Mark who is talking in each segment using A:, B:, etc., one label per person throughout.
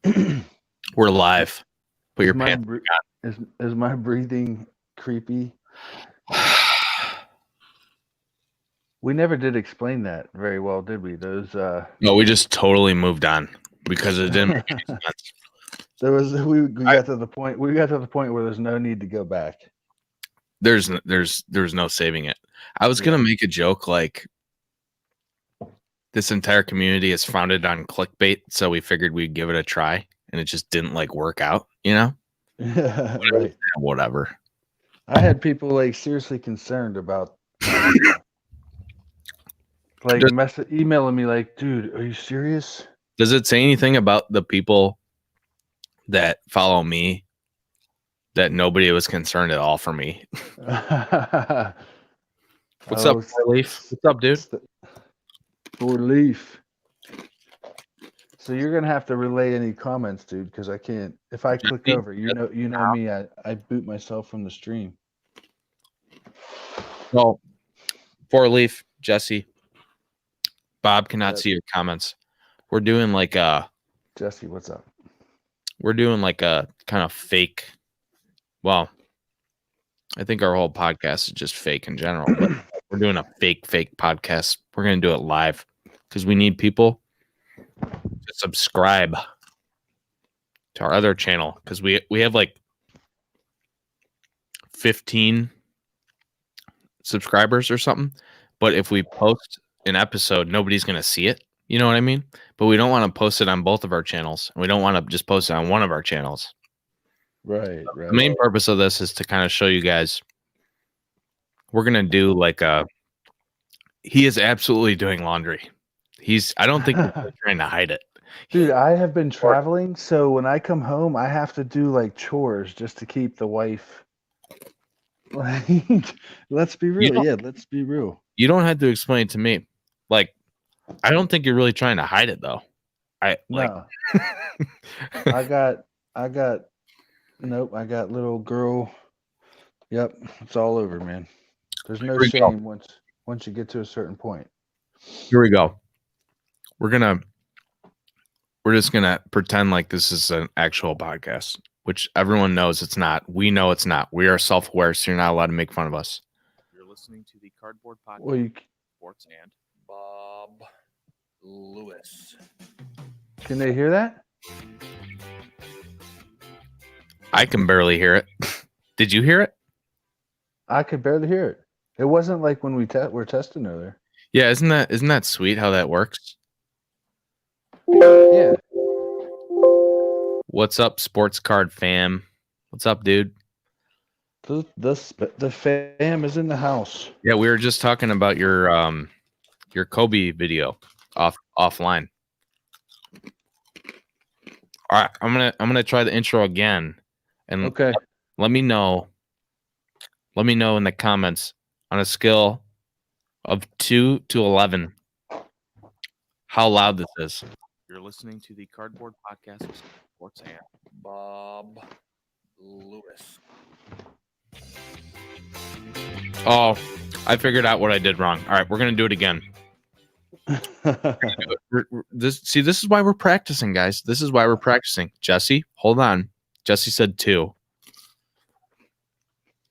A: We're live. Put your
B: Is my
A: pants
B: is my breathing creepy? We never did explain that very well, did we? Those
A: No, we just totally moved on because it didn't make any sense.
B: there was we got to the point where there's no need to go back.
A: There's no saving it. I was gonna make a joke like this entire community is founded on clickbait, so we figured we'd give it a try, and it just didn't like work out, you know?
B: Right.
A: Whatever.
B: I had people like seriously concerned about like emailing me like, dude, are you serious?
A: Does it say anything about the people that follow me that nobody was concerned at all for me? What's up, Leaf? What's up, dude?
B: Four Leaf. So you're gonna have to relay any comments, dude, because I can't. If I click over, you know me, I boot myself from the stream.
A: Well, Four Leaf, Jesse, Bob cannot see your comments. We're doing like a
B: Jesse, what's up?
A: We're doing like a kind of fake. Well, I think our whole podcast is just fake in general, but we're doing a fake podcast. We're going to do it live because we need people to subscribe to our other channel because we have like 15 subscribers or something. But if we post an episode, nobody's going to see it. You know what I mean? But we don't want to post it on both of our channels. And we don't want to just post it on one of our channels.
B: Right.
A: The main purpose of this is to kind of show you guys. We're going to do like he is absolutely doing laundry. I don't think he's trying to hide it.
B: Dude, I have been traveling, so when I come home, I have to do like chores just to keep the wife. Like, let's be real. Yeah, let's be real.
A: You don't have to explain it to me. Like, I don't think you're really trying to hide it though.
B: No. I got little girl. Yep, it's all over, man. There's no shame once you get to a certain point.
A: Here we go. We're just gonna pretend like this is an actual podcast, which everyone knows it's not. We know it's not. We are self-aware, so you're not allowed to make fun of us. You're listening to the Cardboard Podcast, Sports and Bob Lewis.
B: Can they hear that?
A: I can barely hear it. Did you hear it?
B: I could barely hear it. It wasn't like when we were testing earlier.
A: Yeah, isn't that sweet how that works?
B: Yeah.
A: What's up, Sports Card fam? What's up, dude?
B: The fam is in the house.
A: Yeah, we were just talking about your Kobe video offline. All right, I'm gonna try the intro again, and
B: okay.
A: Let me know in the comments on a scale of 2 to 11 how loud this is. You're listening to the Cardboard Podcast with Sports and Bob Lewis. Oh, I figured out what I did wrong. All right, we're gonna do it again. This is why we're practicing, guys. This is why we're practicing. Jesse, hold on. Jesse said 2.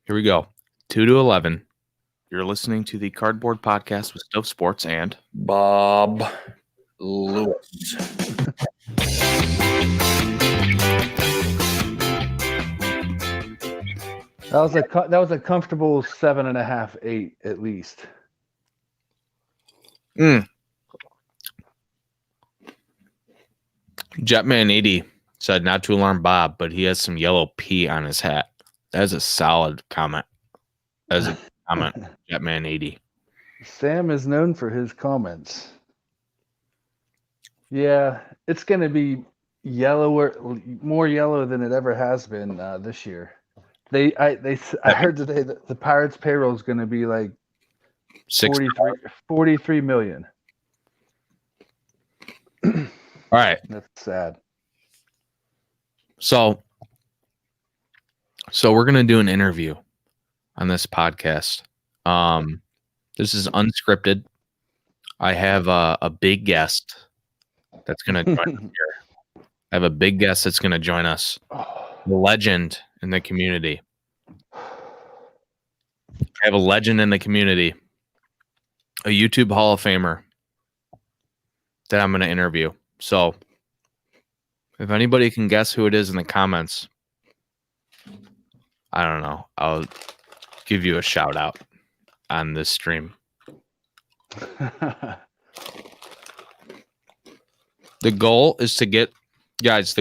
A: Here we go. 2 to 11. You're listening to the Cardboard Podcast with Stove Sports and Bob Lewis.
B: That was a comfortable 7.5, 8 at least.
A: Jetman80 said not to alarm Bob, but he has some yellow pee on his hat. That is a solid comment. That is a comment, Jetman80.
B: Sam is known for his comments. Yeah, it's going to be more yellow than it ever has been this year. I heard today that the Pirates payroll is going to be like 43 million.
A: All right.
B: That's sad.
A: So we're going to do an interview on this podcast. This is unscripted. I have a big guest that's going to join us here. I have a big guest that's going to join us. The legend in the community. I have a legend in the community. A YouTube Hall of Famer that I'm going to interview. So if anybody can guess who it is in the comments, I don't know. I'll give you a shout out on this stream. The goal is to get us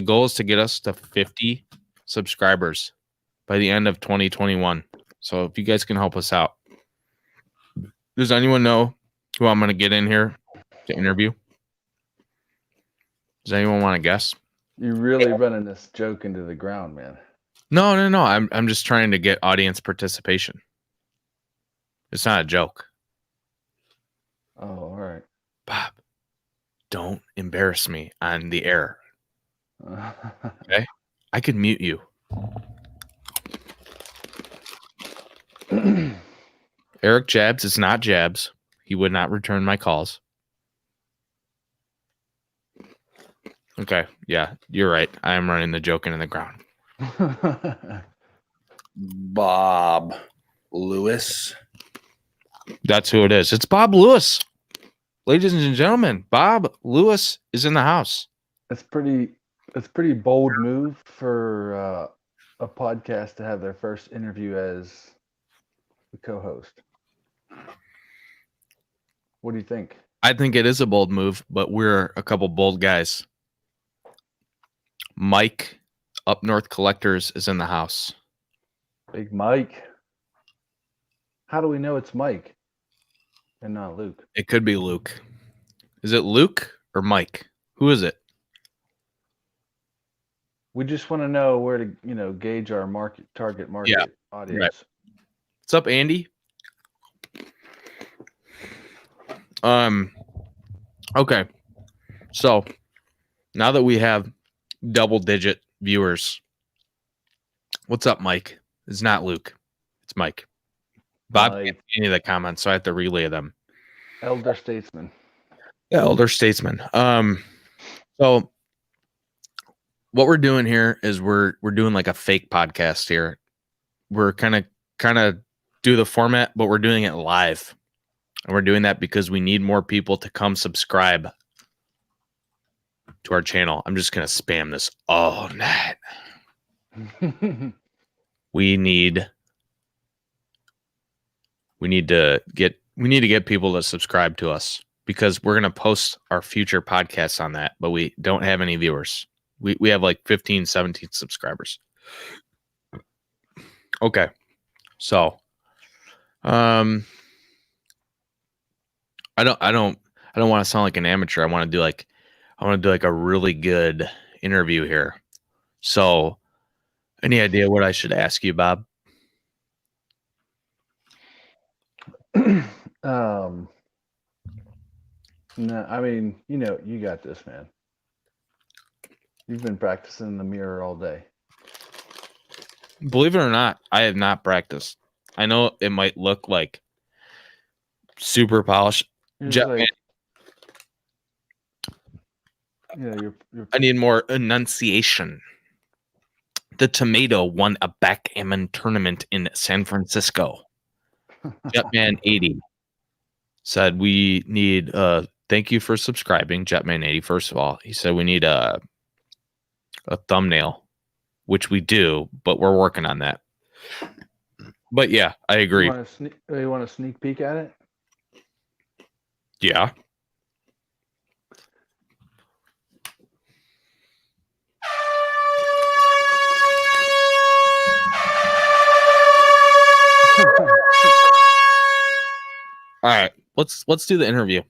A: to 50 subscribers by the end of 2021. So if you guys can help us out. Does anyone know who I'm going to get in here to interview? Does anyone want to guess?
B: You're really running this joke into the ground, man.
A: No. I'm just trying to get audience participation. It's not a joke.
B: Oh, all right.
A: Bob, don't embarrass me on the air. Okay? I could mute you. Eric Jabs is not Jabs. He would not return my calls. Okay. Yeah, you're right. I am running the joke into the ground.
C: Bob Lewis.
A: That's who it is. It's Bob Lewis. Ladies and gentlemen, Bob Lewis is in the house.
B: It's pretty bold move for a podcast to have their first interview as the co-host. What do you think?
A: I think it is a bold move, but we're a couple bold guys. Mike, Up North Collectors, is in the house.
B: Big Mike. How do we know it's Mike and not Luke?
A: It could be Luke. Is it Luke or Mike? Who is it?
B: We just want to know where to, gauge our target market audience.
A: Right. What's up, Andy? Okay. So now that we have double-digit viewers, what's up, Mike? It's not Luke. It's Mike. Bob can't see any of the comments, so I have to relay them.
B: Elder statesman.
A: Yeah, elder statesman. So what we're doing here is we're doing like a fake podcast here. We're kind of do the format, but we're doing it live. And we're doing that because we need more people to come subscribe to our channel. I'm just going to spam this all night. We need to get people to subscribe to us because we're going to post our future podcasts on that, but we don't have any viewers. We have like 15, 17 subscribers. Okay. So, I don't want to sound like an amateur. I want to do like a really good interview here. So, any idea what I should ask you, Bob?
B: No, I mean, you got this, man. You've been practicing in the mirror all day.
A: Believe it or not, I have not practiced. I know it might look like super polished.
B: You're
A: I need more enunciation. The Tomato won a backgammon tournament in San Francisco. Jetman80 said we need thank you for subscribing, Jetman80. First of all, he said we need a thumbnail, which we do, but we're working on that. But yeah, I agree.
B: You want a sneak peek at it?
A: Yeah. All right, let's do the interview.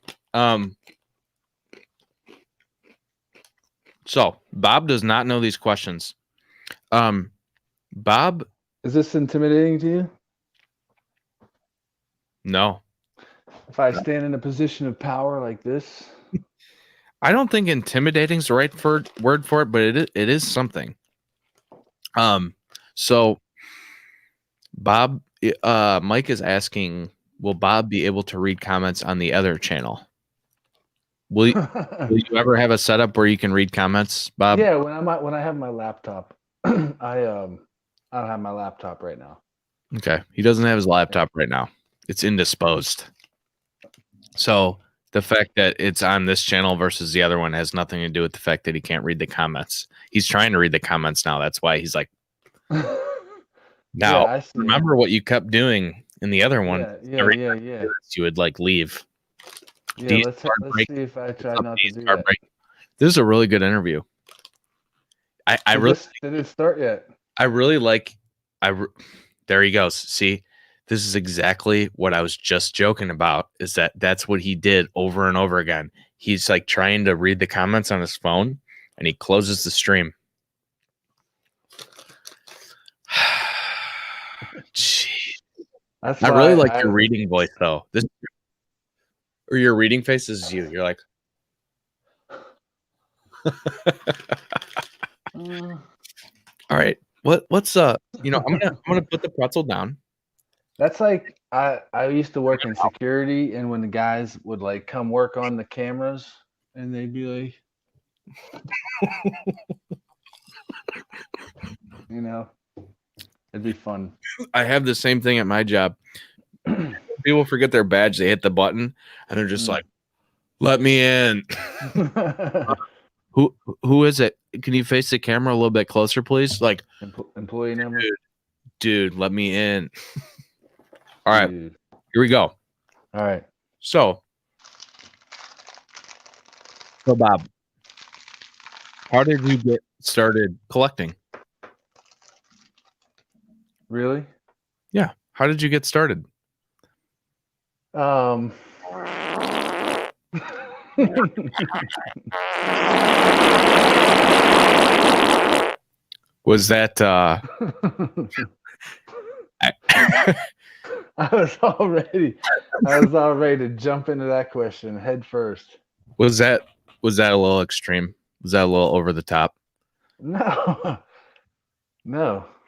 A: So Bob does not know these questions. Bob,
B: is this intimidating to you?
A: No.
B: If I stand in a position of power like this,
A: I don't think intimidating is the right word for it, but it is something. So Bob, Mike is asking, will Bob be able to read comments on the other channel? Will you ever have a setup where you can read comments, Bob?
B: Yeah, when I have my laptop, I don't have my laptop right now.
A: Okay. He doesn't have his laptop right now. It's indisposed. So the fact that it's on this channel versus the other one has nothing to do with the fact that he can't read the comments. He's trying to read the comments now. That's why he's like, now,
B: Yeah, I see.
A: remember what you kept doing in the other one.
B: Yeah.
A: You would like leave.
B: Yeah, let's see if I try not to do that.
A: This is a really good interview.
B: Did it start yet?
A: I really like. There he goes. See, this is exactly what I was just joking about. Is that's what he did over and over again. He's like trying to read the comments on his phone, and he closes the stream. Jeez. I really like your reading voice, though. Or your reading face is you. You're like. All right. What's I'm gonna put the pretzel down.
B: That's like I used to work in security, and when the guys would like come work on the cameras, and they'd be like, it'd be fun.
A: I have the same thing at my job. People forget their badge, they hit the button, and they're just like, "Let me in." Who is it? Can you face the camera a little bit closer, please? Like
B: employee number.
A: Dude, let me in. All right, here we go.
B: All right.
A: So Bob, how did you get started collecting?
B: Really?
A: Yeah. How did you get started? Was that
B: I was all ready to jump into that question head first.
A: Was that a little extreme? Was that a little over the top?
B: No.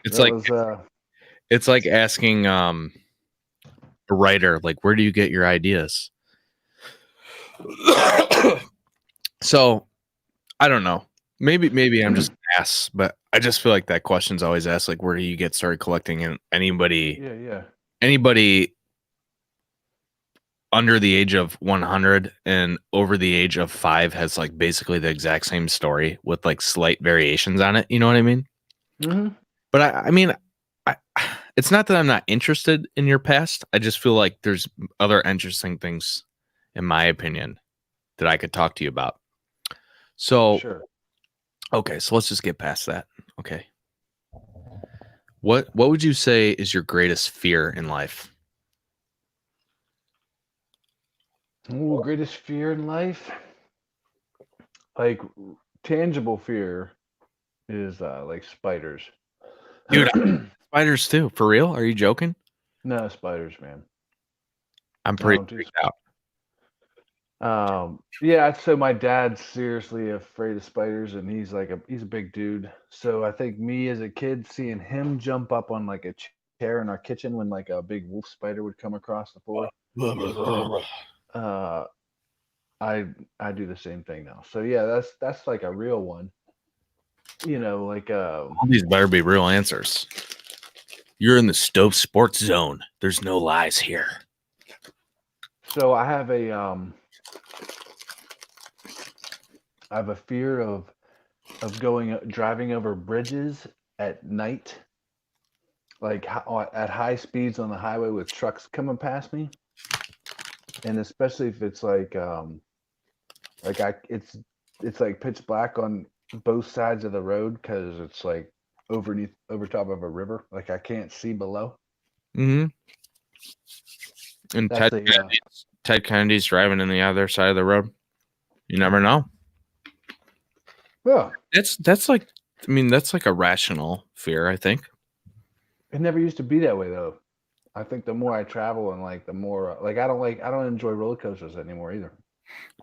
A: It's like asking a writer, like, where do you get your ideas? So I don't know. Maybe I'm just an ass, but I just feel like that question's always asked, like, where do you get started collecting? And anybody under the age of 100 and over the age of 5 has like basically the exact same story with like slight variations on it. You know what I mean?
B: Mm-hmm.
A: But I mean, it's not that I'm not interested in your past. I just feel like there's other interesting things, in my opinion, that I could talk to you about. So,
B: sure.
A: Okay, so let's just get past that. Okay. What would you say is your greatest fear in life?
B: Ooh, greatest fear in life? Like tangible fear is like spiders.
A: Dude, spiders too. For real? Are you joking?
B: No, spiders, man.
A: I'm pretty freaked out.
B: Yeah, so my dad's seriously afraid of spiders, and he's a big dude. So I think me as a kid seeing him jump up on like a chair in our kitchen when like a big wolf spider would come across the floor. I do the same thing now. So yeah, that's like a real one. All
A: these better be real answers. You're in the Stove Sports Zone. There's no lies here.
B: So I have a fear of driving over bridges at night, like at high speeds on the highway with trucks coming past me, and especially if it's it's like pitch black on both sides of the road because it's like over top of a river, like I can't see below.
A: Mm-hmm. And Ted Kennedy's driving in the other side of the road. You never know.
B: Well,
A: that's like a rational fear, I think.
B: It never used to be that way though. I think the more I travel and like the more I don't enjoy roller coasters anymore either.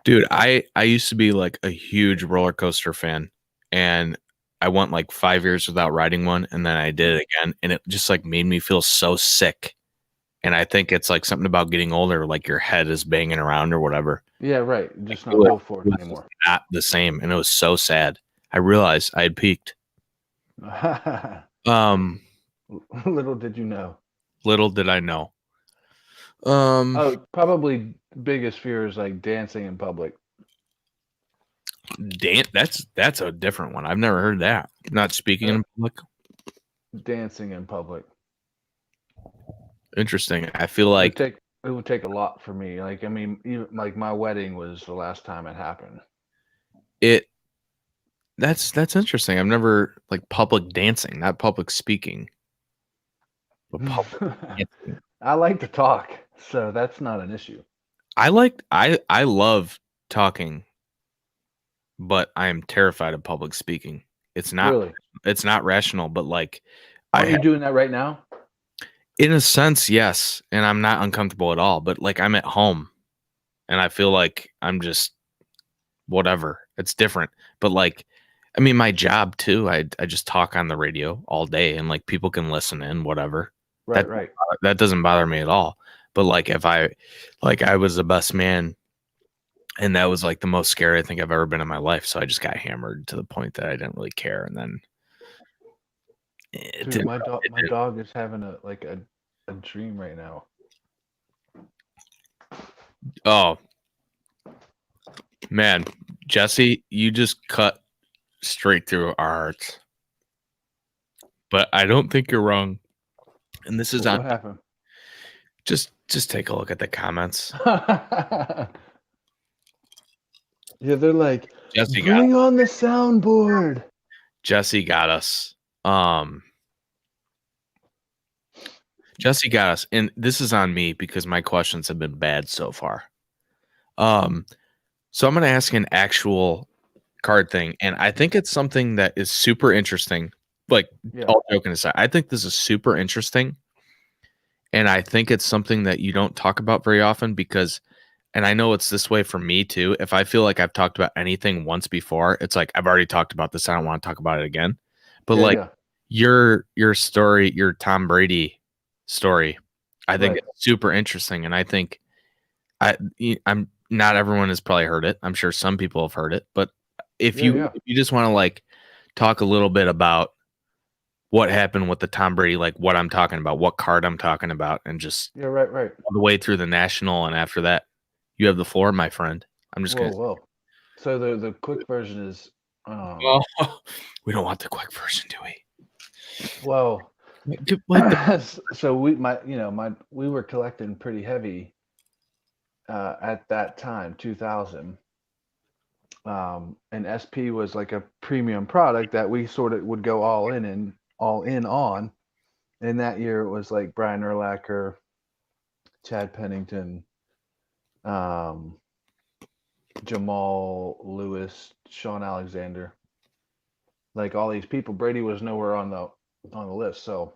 A: Dude, I used to be like a huge roller coaster fan, and I went like 5 years without riding one, and then I did it again, and it just like made me feel so sick. And I think it's like something about getting older, like your head is banging around or whatever.
B: Yeah, right. Just
A: It
B: not
A: was,
B: go for
A: it
B: it
A: was
B: anymore.
A: not the same, and it was so sad. I realized I had peaked.
B: Little did you know.
A: Little did I know.
B: Oh, probably biggest fear is like dancing in public.
A: That's a different one. I've never heard that. Not speaking in public.
B: Dancing in public.
A: Interesting. I feel like
B: It would take a lot for me. Like, I mean, even like my wedding was the last time it happened.
A: that's interesting. I've never like public dancing, not public speaking, but public dancing.
B: I like to talk, so that's not an issue.
A: I love talking, but I am terrified of public speaking. It's not rational, but like
B: Aren't you doing that right now?
A: in a sense, yes, and I'm not uncomfortable at all, but like I'm at home and I feel like I'm just whatever. It's different. But like I mean my job too, I just talk on the radio all day and like people can listen in whatever.
B: Right.
A: That doesn't bother me at all. But like if I was the best man and that was like the most scary I think I've ever been in my life, so I just got hammered to the point that I didn't really care, and then
B: Dude, my dog is having a dream right now.
A: Oh man, Jesse, you just cut straight through our hearts. But I don't think you're wrong. And this is
B: What happened?
A: Just take a look at the comments.
B: Yeah, they're like,
A: Jesse
B: bring on the soundboard.
A: Jesse got us. Jesse got us, and this is on me because my questions have been bad so far. So I'm going to ask an actual card thing, and I think it's something that is super interesting. Like, all joking aside, I think this is super interesting, and I think it's something that you don't talk about very often because, and I know it's this way for me too. If I feel like I've talked about anything once before, it's like I've already talked about this. I don't want to talk about it again. But your story, your Tom Brady story, I think it's super interesting, and I think I'm not everyone has probably heard it. I'm sure some people have heard it, but if you just want to like talk a little bit about what happened with the Tom Brady, like what I'm talking about, what card I'm talking about, and just
B: right
A: all the way through the national, and after that, you have the floor, my friend. I'm just gonna.
B: Whoa. So the quick version is.
A: We don't want the quick version, do we?
B: Well, so we were collecting pretty heavy at that time, 2000. And SP was like a premium product that we sort of would go all in on. And that year it was like Brian Urlacher, Chad Pennington, Jamal Lewis, Sean Alexander, like all these people. Brady was nowhere on the list, so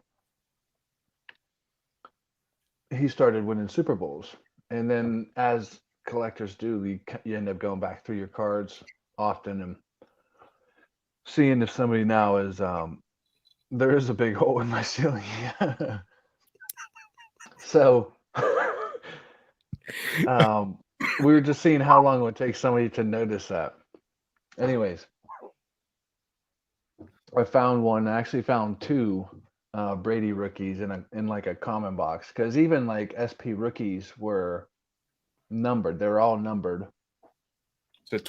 B: he started winning Super Bowls. And then, as collectors do, you end up going back through your cards often and seeing if somebody now is there is a big hole in my ceiling. So we were just seeing how long it would take somebody to notice that. Anyways, I found one. I actually found two Brady rookies in like a common box, because even like SP rookies were numbered. They're all numbered.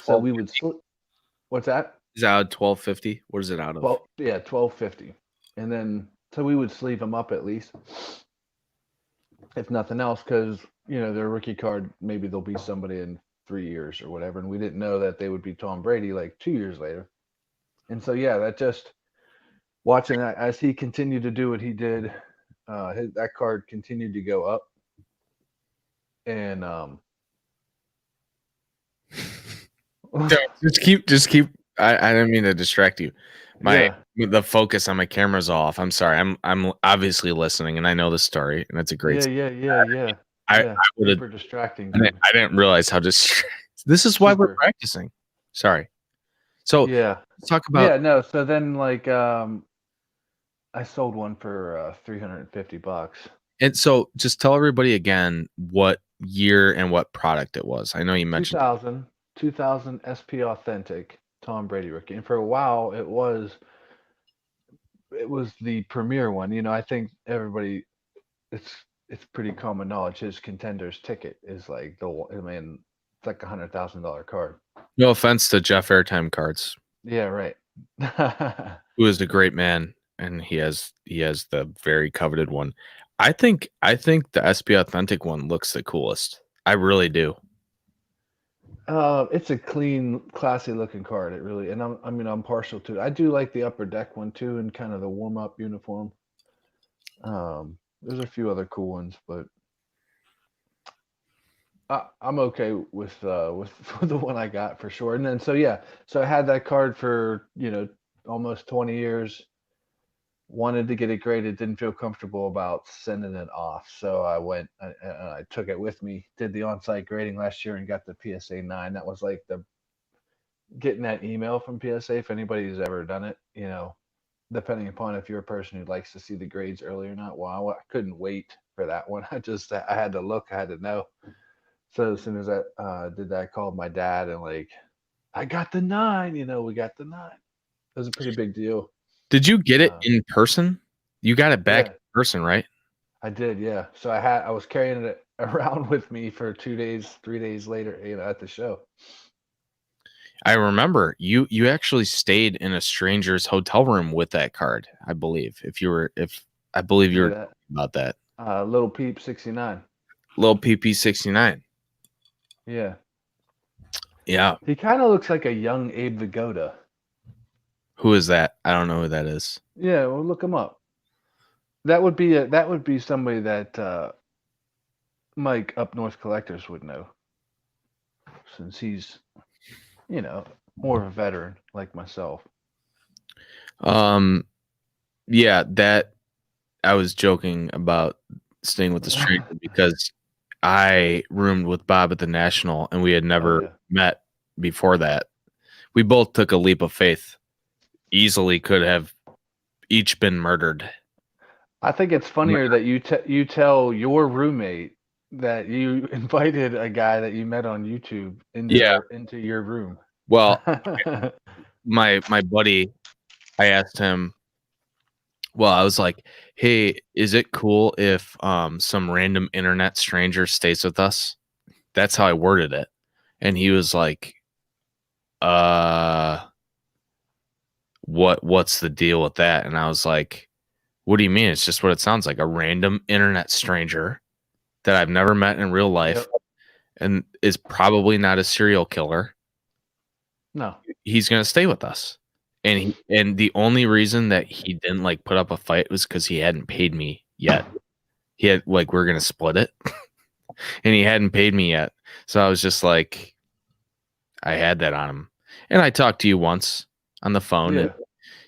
B: So we would what's that?
A: Is that out of 1250? What is it out of?
B: Well, yeah, 1250. And then so we would sleeve them up at least, if nothing else, because their rookie card, maybe there'll be somebody in 3 years or whatever, and we didn't know that they would be Tom Brady like 2 years later. And so that just watching that as he continued to do what he did, that card continued to go up, and
A: just keep. I didn't mean to distract you. The focus on my camera's off. I'm sorry. I'm obviously listening, and I know the story, and it's a great.
B: Yeah.
A: I would have
B: super distracting.
A: I didn't realize how this is why we're practicing. Sorry. So let's talk about.
B: So then like I sold one for $350.
A: And so just tell everybody again what year and what product it was. I know you mentioned
B: 2000 SP Authentic Tom Brady rookie, and for a while it was the premier one. You know, I think everybody, it's pretty common knowledge his Contenders ticket is like I mean, it's like $100,000 card.
A: no offense to Jeff Airtime Cards,
B: Yeah, right.
A: who is a great man, and he has the very coveted one. I think the SP Authentic one looks the coolest. I really do.
B: It's a clean, classy looking card. It really, and I'm partial to it. I do like the upper deck one too, and kind of the warm up uniform. There's a few other cool ones, but I'm okay with the one I got for sure. And then so I had that card for almost 20 years. Wanted to get it graded, didn't feel comfortable about sending it off, so I took it with me. Did the on-site grading last year and got the PSA 9. That was like getting that email from PSA. If anybody's ever done it, depending upon if you're a person who likes to see the grades early or not. Well, I couldn't wait for that one. I had to look, I had to know. So as soon as I did that, I called my dad and like, I got the 9. We got the 9. It was a pretty big deal.
A: Did you get it in person? You got it back in person, right?
B: I did, yeah. So I was carrying it around with me for 2 days, 3 days later, at the show.
A: I remember you actually stayed in a stranger's hotel room with that card, I believe. I believe you were talking about that.
B: Little Peep 69.
A: Little PP 69.
B: Yeah.
A: Yeah.
B: He kind of looks like a young Abe Vigoda.
A: Who is that? I don't know who that is.
B: Yeah, well, look him up. That would be somebody that Mike Up North Collectors would know, since he's, more of a veteran like myself.
A: Yeah, that I was joking about staying with the stranger because I roomed with Bob at the National and we had never met before that. We both took a leap of faith. Easily could have each been murdered.
B: I think it's funnier that you tell your roommate that you invited a guy that you met on YouTube into your room.
A: Well, my buddy, I asked him. Well, I was like, "Hey, is it cool if some random internet stranger stays with us?" That's how I worded it, and he was like, what's the deal with that?" And I was like, "What do you mean? It's just what it sounds like, a random internet stranger that I've never met in real life and is probably not a serial killer.
B: No.
A: He's going to stay with us." And the only reason that he didn't like put up a fight was because he hadn't paid me yet. He had like, we're going to split it. And he hadn't paid me yet. So I was just like, I had that on him. And I talked to you once on the phone.
B: Yeah.
A: And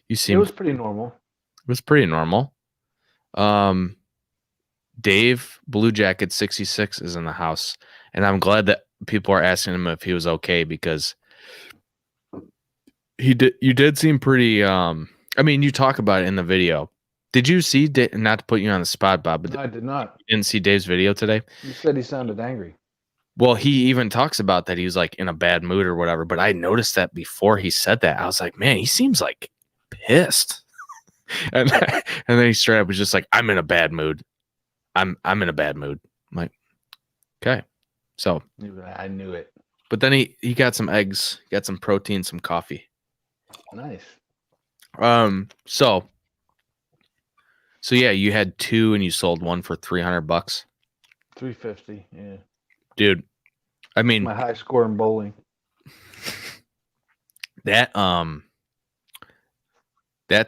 A: you seemed,
B: it was pretty normal.
A: It was pretty normal. Dave Blue Jacket 66 is in the house. And I'm glad that people are asking him if he was okay, because you did seem pretty, I mean, you talk about it in the video. Did you see, not to put you on the spot, Bob, but
B: I did not.
A: You didn't see Dave's video today?
B: You said he sounded angry.
A: Well, he even talks about that he was like in a bad mood or whatever, but I noticed that before he said that. I was like, man, he seems like pissed. and then he straight up was just like, I'm in a bad mood. I'm in a bad mood. I'm like, okay. So
B: I knew it.
A: But then he got some eggs, got some protein, some coffee.
B: Nice.
A: So yeah, you had 2 and you sold one for $300.
B: $350, yeah.
A: Dude, I mean,
B: my high score in bowling.
A: That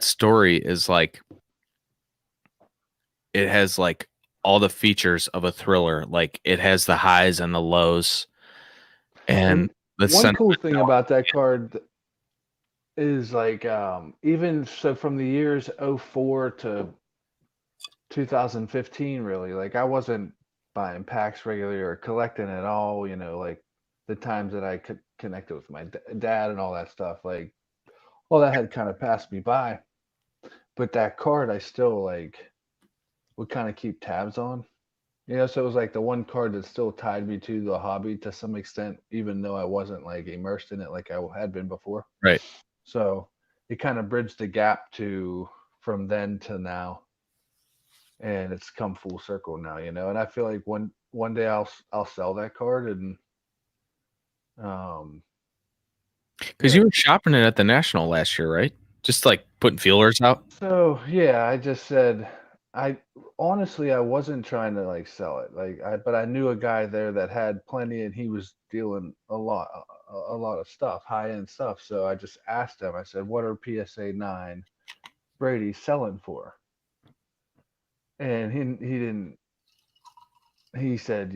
A: story is like, it has like all the features of a thriller. Like it has the highs and the lows. And
B: one cool thing about that card is like, even so from the years 04 to 2015, really, like I wasn't buying packs regularly or collecting at all, like the times that I could connect with my dad and all that stuff, like all that had kind of passed me by. But that card I still like would kind of keep tabs on, You know, so it was like the one card that still tied me to the hobby to some extent, even though I wasn't like immersed in it like I had been before.
A: Right.
B: So it kind of bridged the gap to from then to now, and it's come full circle now. You know, and I feel like one day I'll sell that card and um
A: Because you were shopping it at the National last year, right? Just like putting feelers out.
B: So yeah, I just said I honestly I wasn't trying to like sell it. But I knew a guy there that had plenty and he was dealing a lot of stuff, high-end stuff. So I just asked him. I said, "What are PSA 9 Brady selling for?" And he didn't he said,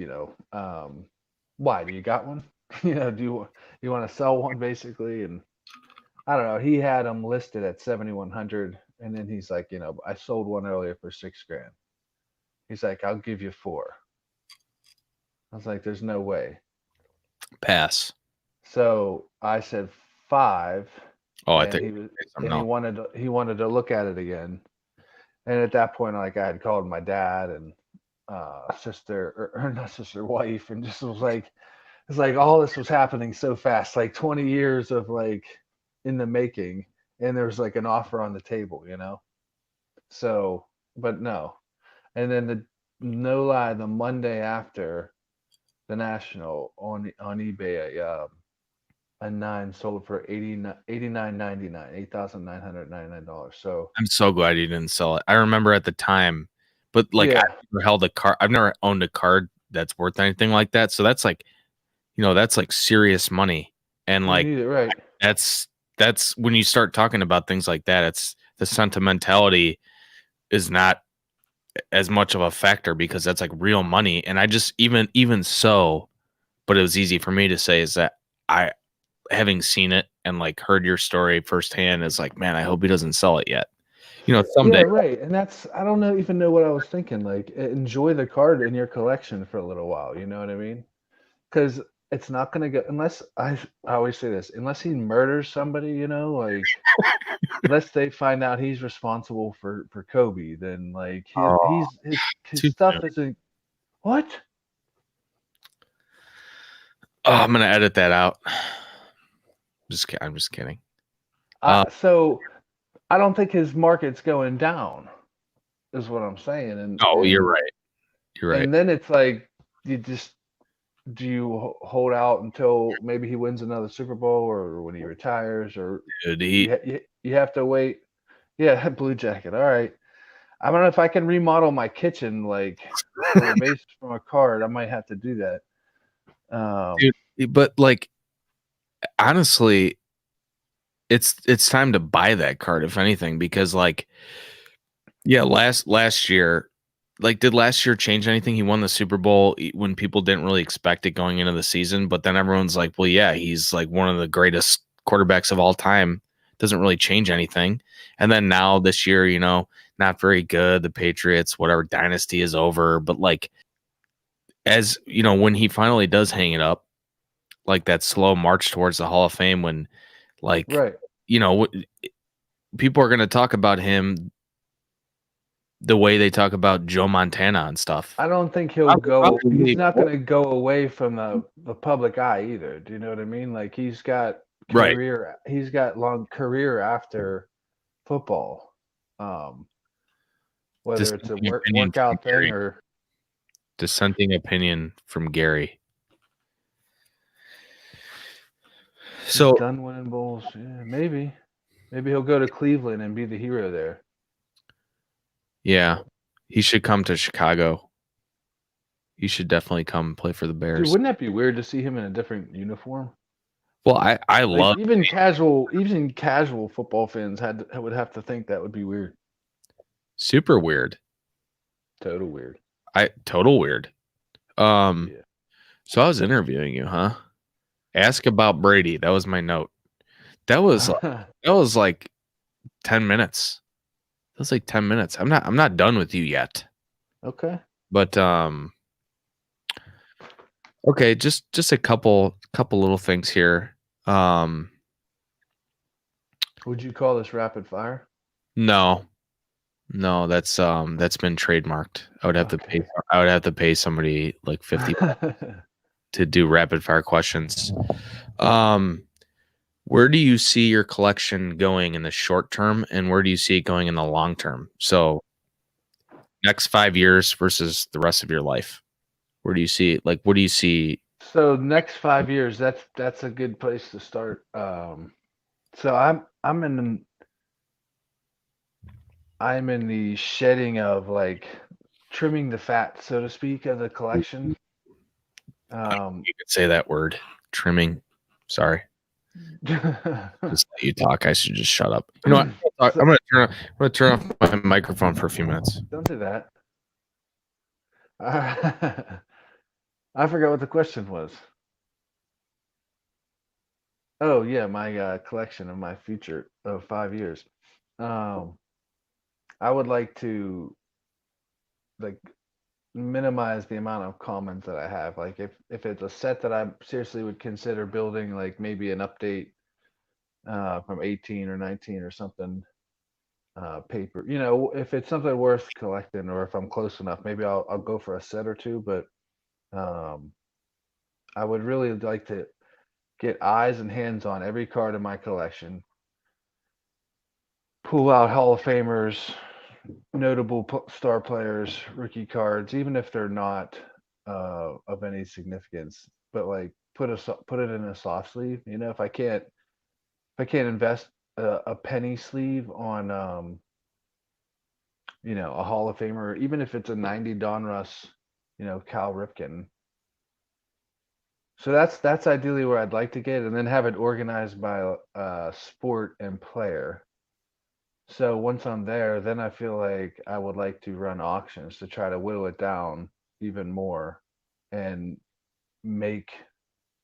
B: "Why? Do you got one? Do you want to sell one basically?" And I don't know. He had them listed at 7,100, and then he's like, I sold one earlier for $6,000. He's like, I'll give you four. I was like, there's no way.
A: Pass.
B: So I said five.
A: Oh, I
B: and
A: think
B: he wanted to look at it again. And at that point, like I had called my dad and sister, or not sister, wife, and just was like, it's like all this was happening so fast, like 20 years of like in the making, and there was like an offer on the table. So, but no. And then no lie, the Monday after the National on eBay, a 9 sold for $89.99, $8,999. So
A: I'm so glad you didn't sell it. I remember at the time, but like
B: yeah,
A: I've never held a card. I've never owned a card that's worth anything like that. So that's like, that's like serious money. And like
B: right.
A: that's when you start talking about things like that, it's the sentimentality is not as much of a factor because that's like real money. And I just even so, but it was easy for me to say is that I having seen it and like heard your story firsthand is like, man, I hope he doesn't sell it yet. Someday.
B: Yeah, right. And that's I don't even know what I was thinking. Like enjoy the card in your collection for a little while. You know what I mean? Because it's not gonna go unless I always say this unless he murders somebody. Like unless they find out he's responsible for Kobe, then like
A: Oh,
B: his
A: too
B: stuff
A: soon.
B: isn't what.
A: Oh, I'm gonna edit that out. I'm just kidding.
B: So I don't think his market's going down, is what I'm saying. And
A: You're right. You're right.
B: And then it's like do you hold out until maybe he wins another Super Bowl or when he retires, or
A: Dude,
B: you have to wait? Yeah, Blue Jacket. All right. I don't know if I can remodel my kitchen like from a base from a card. I might have to do that.
A: dude, but like honestly, it's time to buy that card if anything, because like last year, like did last year change anything? He won the Super Bowl when people didn't really expect it going into the season, but then everyone's like, well, yeah, he's like one of the greatest quarterbacks of all time. Doesn't really change anything. And then now this year, not very good. The Patriots, whatever, dynasty is over. But like, as when he finally does hang it up, like that slow march towards the Hall of Fame, when like,
B: Right.
A: People are going to talk about him the way they talk about Joe Montana and stuff.
B: I don't think he'll go. He's not going to go away from the public eye either. Do you know what I mean? Like he's got career. Right. He's got long career after football. Whether it's a workout thing or
A: dissenting opinion from Gary. So
B: he's done winning bowls. Yeah, maybe he'll go to Cleveland and be the hero there.
A: Yeah, he should come to Chicago. He should definitely come play for the Bears.
B: Dude, wouldn't that be weird to see him in a different uniform?
A: Well, I love
B: even casual football fans would have to think that would be weird.
A: Super weird.
B: Total weird.
A: Total weird.
B: Yeah.
A: So I was interviewing you, huh? Ask about Brady. That was my note. That was like 10 minutes. That was like 10 minutes. I'm not done with you yet.
B: Okay.
A: But okay, just a couple little things here.
B: Would you call this rapid fire?
A: No. No, that's been trademarked. I would have to pay.
B: Okay.
A: I would have to pay somebody like 50 to do rapid fire questions. Where do you see your collection going in the short term, and where do you see it going in the long term? So, next 5 years versus the rest of your life. Where do you see it? Like, what do you see?
B: So next 5 years, that's a good place to start. So I'm in the shedding of like trimming the fat, so to speak, of the collection.
A: You could say that word, trimming. Sorry, just let you talk. I should just shut up. You know what? I'm gonna turn off my microphone for a few minutes.
B: Don't do that. I forgot what the question was. Oh yeah, my collection of my future of 5 years. Um, I would like to like minimize the amount of comments that I have. Like if it's a set that I seriously would consider building, like maybe an update from 18 or 19 or something, paper. You know, if it's something worth collecting, or if I'm close enough, maybe I'll go for a set or two. But um, I would really like to get eyes and hands on every card in my collection. Pull out Hall of Famers, notable star players, rookie cards, even if they're not of any significance. But like put it in a soft sleeve. You know, if I can't invest a penny sleeve on a Hall of Famer, even if it's a 90 Donruss, Cal Ripken. So that's ideally where I'd like to get, and then have it organized by sport and player. So once I'm there, then I feel like I would like to run auctions to try to whittle it down even more and make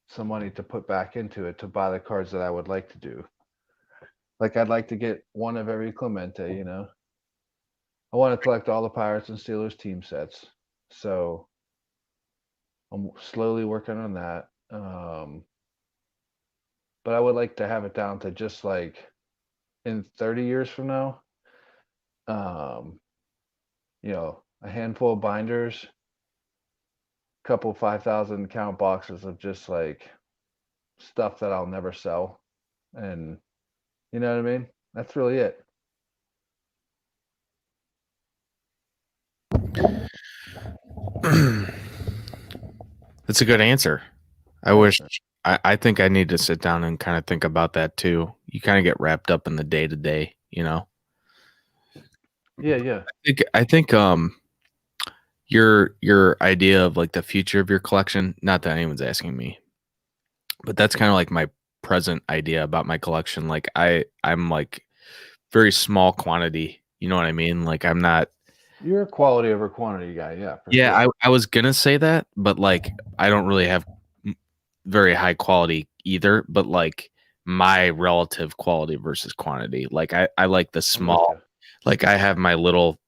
B: some money to put back into it to buy the cards that I would like to do. Like I'd like to get one of every Clemente. I want to collect all the Pirates and Steelers team sets. So I'm slowly working on that. But I would like to have it down to just like in 30 years from now, um, a handful of binders, couple 5,000 count boxes of just like stuff that I'll never sell. And you know what I mean? That's really it.
A: That's a good answer. I think I need to sit down and kind of think about that too. You kind of get wrapped up in the day to day, you know.
B: Yeah.
A: I think your idea of like the future of your collection, not that anyone's asking me, but that's kind of like my present idea about my collection. Like I'm like very small quantity, you know what I mean? Like I'm not.
B: You're a quality over quantity guy, yeah, for
A: Yeah,
B: sure.
A: I was gonna say that, but like I don't really have very high quality either, but like my relative quality versus quantity. Like I like the
B: I'm with
A: small,
B: you.
A: like I have my little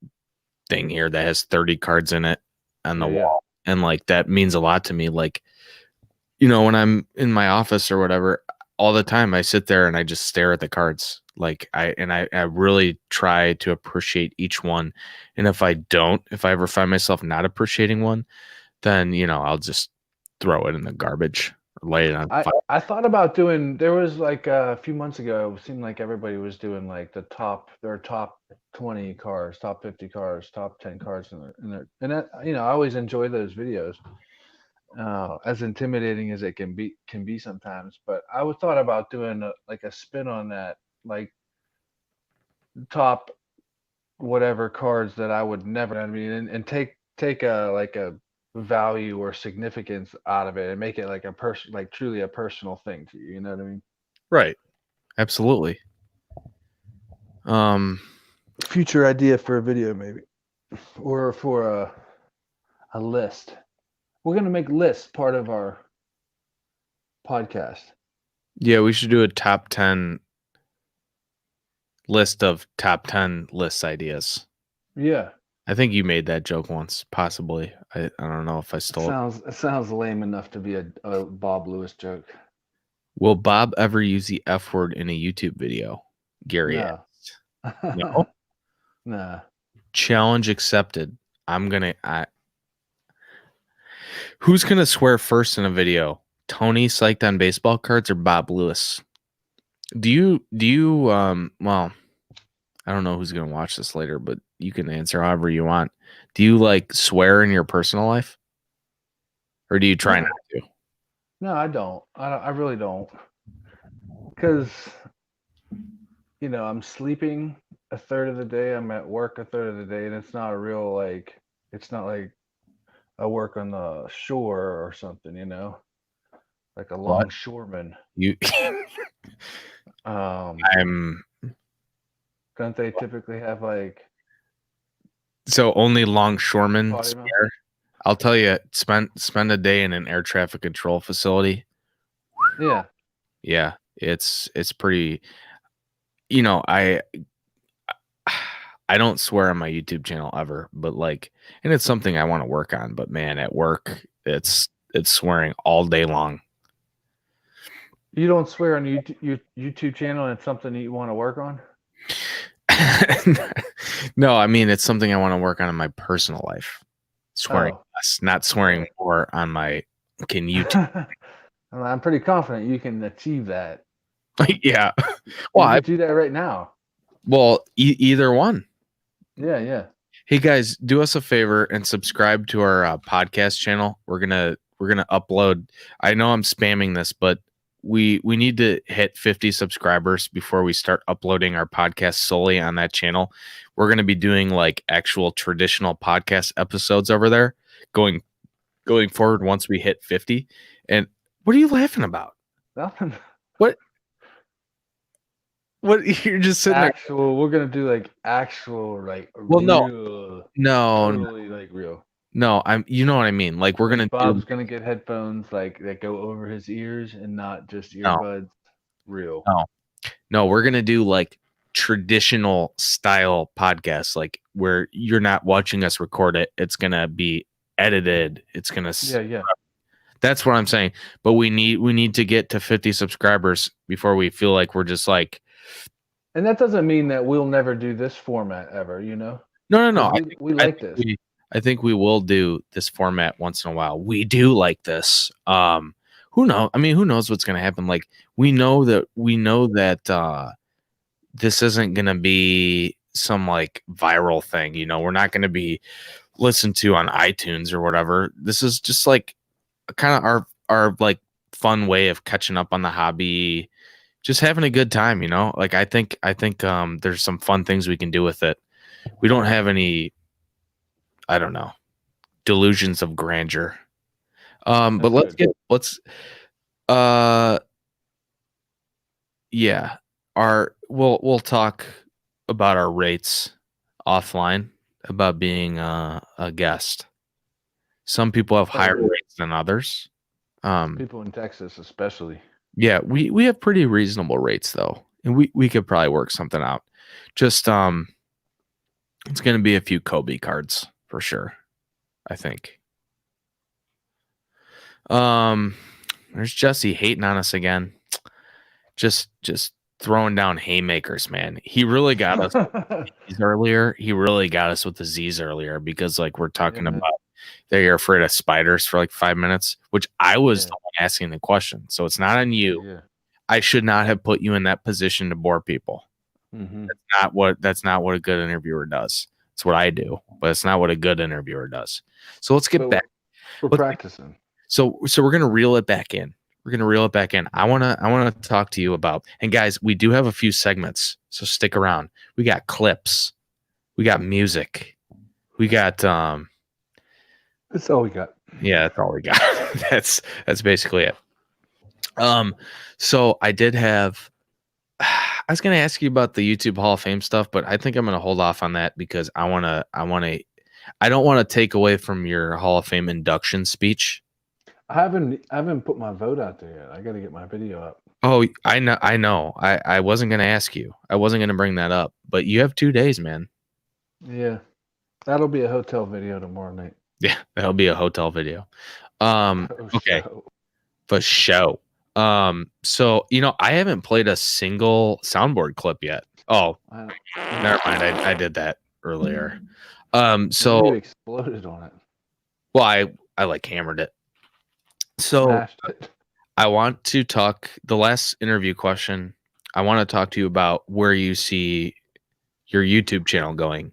A: thing here that has 30 cards in it on the
B: Yeah.
A: wall. And like that means a lot to me. Like, you know, when I'm in my office or whatever, all the time I sit there and I just stare at the cards. Like I really try to appreciate each one. And if I ever find myself not appreciating one, then I'll just throw it in the garbage or lay it on
B: I
A: fire.
B: I thought about doing. There was like a few months ago. It seemed like everybody was doing like their top 20 cars, top 50 cars, top 10 cars and that, I always enjoy those videos. As intimidating as it can be sometimes, but I would thought about doing like a spin on that, like top whatever cards that I would never. I mean, and take a like a value or significance out of it and make it like like truly a personal thing to you. You know what I mean?
A: Right. Absolutely.
B: Future idea for a video, maybe, or for a list. We're gonna make lists part of our podcast.
A: Yeah, we should do a top 10 list of top 10 list ideas.
B: Yeah,
A: I think you made that joke once, possibly. I don't know if I stole it.
B: it sounds lame enough to be a Bob Lewis joke.
A: Will Bob ever use the F word in a YouTube video? Gary
B: No,
A: asked. No?
B: nah.
A: Challenge accepted. Who's gonna swear first in a video? Tony psyched on baseball cards or Bob Lewis? Do you well, I don't know who's gonna watch this later, but you can answer however you want. Do you like swear in your personal life? Or do you try not to?
B: No, I don't. I really don't. Because, you know, I'm sleeping a third of the day. I'm at work a third of the day, and it's not a real it's not like I work on the shore or something, you know, like a
A: What?
B: longshoreman.
A: You
B: Don't they typically have
A: so only longshoremen
B: potty mouth?
A: swear. I'll tell you, spend a day in an air traffic control facility.
B: Yeah.
A: Yeah, it's pretty. You know, I don't swear on my YouTube channel ever, but and it's something I want to work on. But man, at work, it's swearing all day long.
B: You don't swear on your YouTube channel, and it's something that you want to work on?
A: No, I mean it's something I want to work on in my personal life. Swearing less, not swearing more on my YouTube.
B: I'm pretty confident you can achieve that.
A: Yeah. Well,
B: I do that right now.
A: Well, either one.
B: Yeah.
A: Hey guys, do us a favor and subscribe to our podcast channel. We're gonna upload. I know I'm spamming this, but we need to hit 50 subscribers before we start uploading our podcast solely on that channel. We're gonna be doing like actual traditional podcast episodes over there going forward once we hit 50. And what are you laughing about?
B: Nothing.
A: What you're just sitting there.
B: We're gonna do actual
A: no,
B: totally real.
A: No, you know what I mean. Like we're gonna
B: Bob's gonna get headphones that go over his ears and not just earbuds. Real.
A: No, we're gonna do like traditional style podcasts, like where you're not watching us record it. It's gonna be edited. It's gonna
B: yeah.
A: That's what I'm saying. But we need to get to 50 subscribers before we feel like we're just like.
B: And that doesn't mean that we'll never do this format ever, you know?
A: No.
B: We like this.
A: I think we will do this format once in a while. We do like this. Who knows? I mean, who knows what's going to happen? Like we know that this isn't going to be some like viral thing. You know, we're not going to be listened to on iTunes or whatever. This is just like kind of our like fun way of catching up on the hobby, just having a good time, you know? Like I think there's some fun things we can do with it. We don't have any, I don't know, delusions of grandeur. But we'll talk about our rates offline about being a guest. Some people have higher rates than others.
B: People in Texas especially.
A: Yeah, we have pretty reasonable rates though. And we could probably work something out. Just it's gonna be a few Kobe cards for sure, I think. There's Jesse hating on us again. Just throwing down haymakers, man. He really got us earlier. He really got us with the Z's earlier because like we're talking about that you're afraid of spiders for like 5 minutes, which I was the one asking the question. So it's not on you.
B: Yeah.
A: I should not have put you in that position to bore people.
B: Mm-hmm.
A: That's not what a good interviewer does. It's what I do, but it's not what a good interviewer does. So let's get back.
B: We're practicing.
A: So we're gonna reel it back in. I wanna talk to you about, and guys, we do have a few segments, so stick around. We got clips, we got music, we got
B: That's all we got.
A: Yeah, that's all we got. That's basically it. So I did have. I was gonna ask you about the YouTube Hall of Fame stuff, but I think I'm gonna hold off on that because I don't want to take away from your Hall of Fame induction speech.
B: I haven't put my vote out there yet. I got to get my video up.
A: Oh, I know. I wasn't gonna ask you. I wasn't gonna bring that up, but you have 2 days, man.
B: Yeah, that'll be a hotel video tomorrow night.
A: Yeah, that'll be a hotel video. Okay, for show. So I haven't played a single soundboard clip yet. Oh, never mind. I did that. earlier.
B: You
A: So
B: exploded on it.
A: well, I like hammered it. So
B: Smashed it.
A: I want to talk the last interview question. I want to talk to you about where you see your YouTube channel going.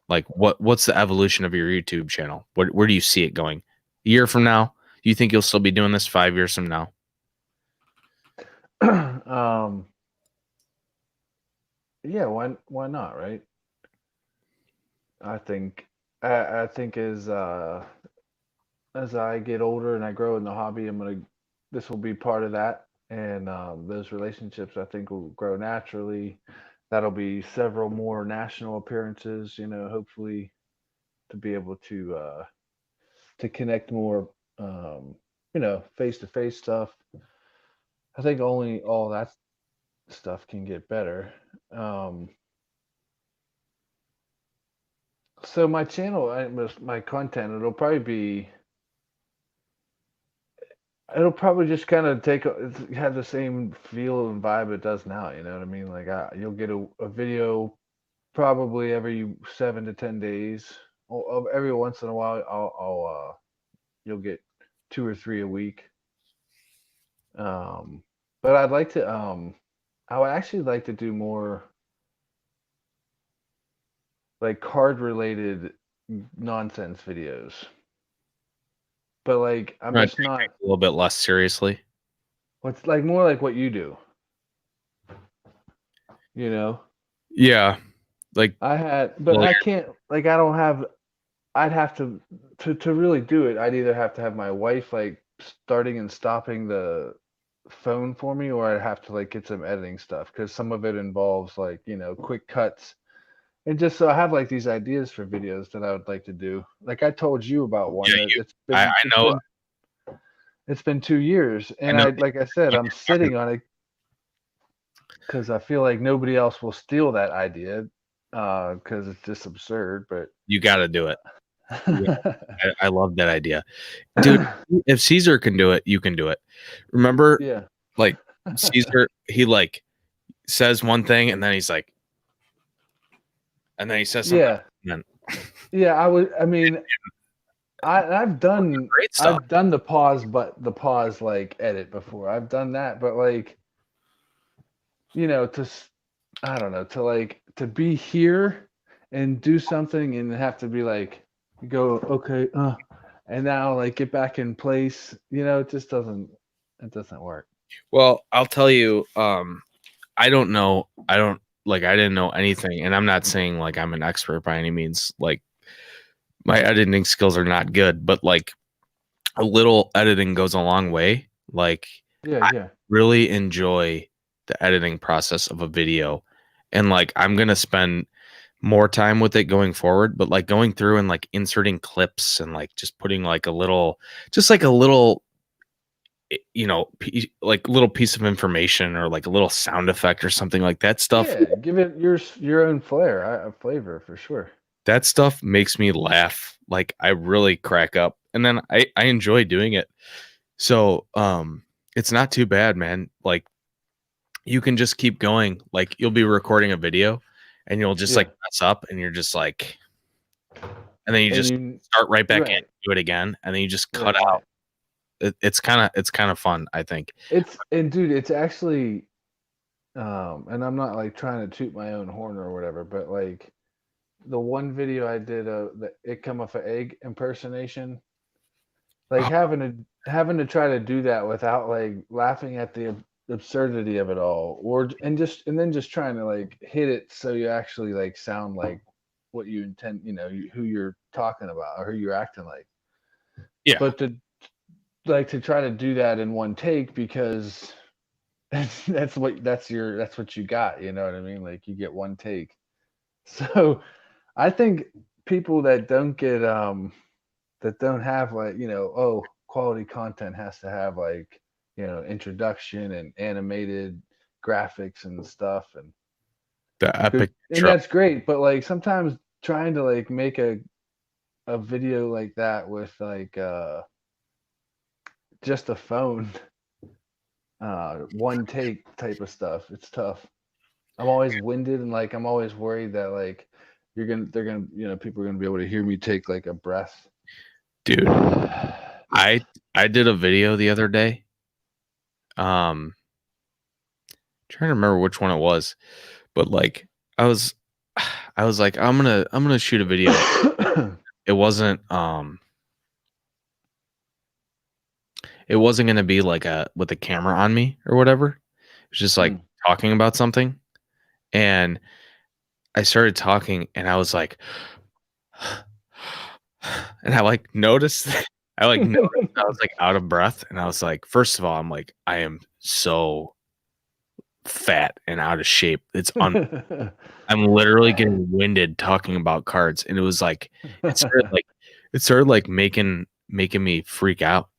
A: Like what's the evolution of your YouTube channel? Where do you see it going? A year from now? Do you think you'll still be doing this 5 years from now?
B: Yeah, why not, right? I think as I get older and I grow in the hobby, this will be part of that, and those relationships I think will grow naturally. That'll be several more national appearances, hopefully to be able to connect more, face to face stuff. I think only all that stuff can get better. Um, so my channel, my content, it'll probably just kind of have the same feel and vibe it does now. You know what I mean? Like you'll get a video probably every 7 to 10 days. Every once in a while, you'll get 2 or 3 a week. But I would actually like to do more like card related nonsense videos. But like I'm
A: Right,
B: just not
A: a little bit less seriously.
B: what's like more like what you do. You know?
A: Yeah. Like
B: but I can't like I don't have I'd have to really do it. I'd either have to have my wife like starting and stopping the phone for me, or I'd have to like get some editing stuff because some of it involves like quick cuts. And just so I have like these ideas for videos that I would like to do. Like I told you about one.
A: I know.
B: It's been 2 years, and like I said, I'm sitting on it because I feel like nobody else will steal that idea because it's just absurd. But
A: you got to do it. I love that idea, dude. If Caesar can do it, you can do it. Remember,
B: yeah,
A: like Caesar, he like says one thing and then he's like, and then he says something.
B: yeah, yeah. I mean, I've done
A: great stuff.
B: I've done the pause like edit before. I've done that, but like I don't know, to be here and do something and have to be like go okay, and now like get back in place. It just doesn't work.
A: Well, I'll tell you, I don't know. I didn't know anything, and I'm not saying like I'm an expert by any means. Like my editing skills are not good, but like a little editing goes a long way. Like
B: Yeah.
A: Really enjoy the editing process of a video, and like I'm gonna spend more time with it going forward, but like going through and like inserting clips and like just putting like a little like little piece of information or like a little sound effect or something like that stuff.
B: Yeah, give it your own flavor for sure.
A: That stuff makes me laugh. Like I really crack up, and then I enjoy doing it. So it's not too bad, man. Like you can just keep going. Like you'll be recording a video and you'll just like mess up and you're just like, and then you just start right back in, do it again, and then you just cut out. It's kind of fun, I think.
B: Dude, it's actually and I'm not like trying to toot my own horn or whatever, but like the one video I did the it come off an egg impersonation, like having to try to do that without like laughing at the absurdity of it all, and then just trying to like hit it so you actually like sound like what you intend, who you're talking about or who you're acting like.
A: Yeah.
B: But to try to do that in one take, because that's what you got, you know what I mean? Like you get one take. So I think people that don't have like, quality content has to have like, introduction and animated graphics and stuff, and
A: the epic
B: and that's great, but like sometimes trying to like make a video like that with like just a phone, one take type of stuff, it's tough. I'm always winded, and like I'm always worried that like they're gonna, people are gonna be able to hear me take like a breath.
A: Dude, I did a video the other day. Trying to remember which one it was, but like I was like, I'm gonna shoot a video. It wasn't gonna be like with a camera on me or whatever. It was just like talking about something, and I started talking, and I was like, and I like noticed. I was like out of breath, and I was like, first of all, I'm like, I am so fat and out of shape. I'm literally getting winded talking about cards, and it was like it started like making me freak out.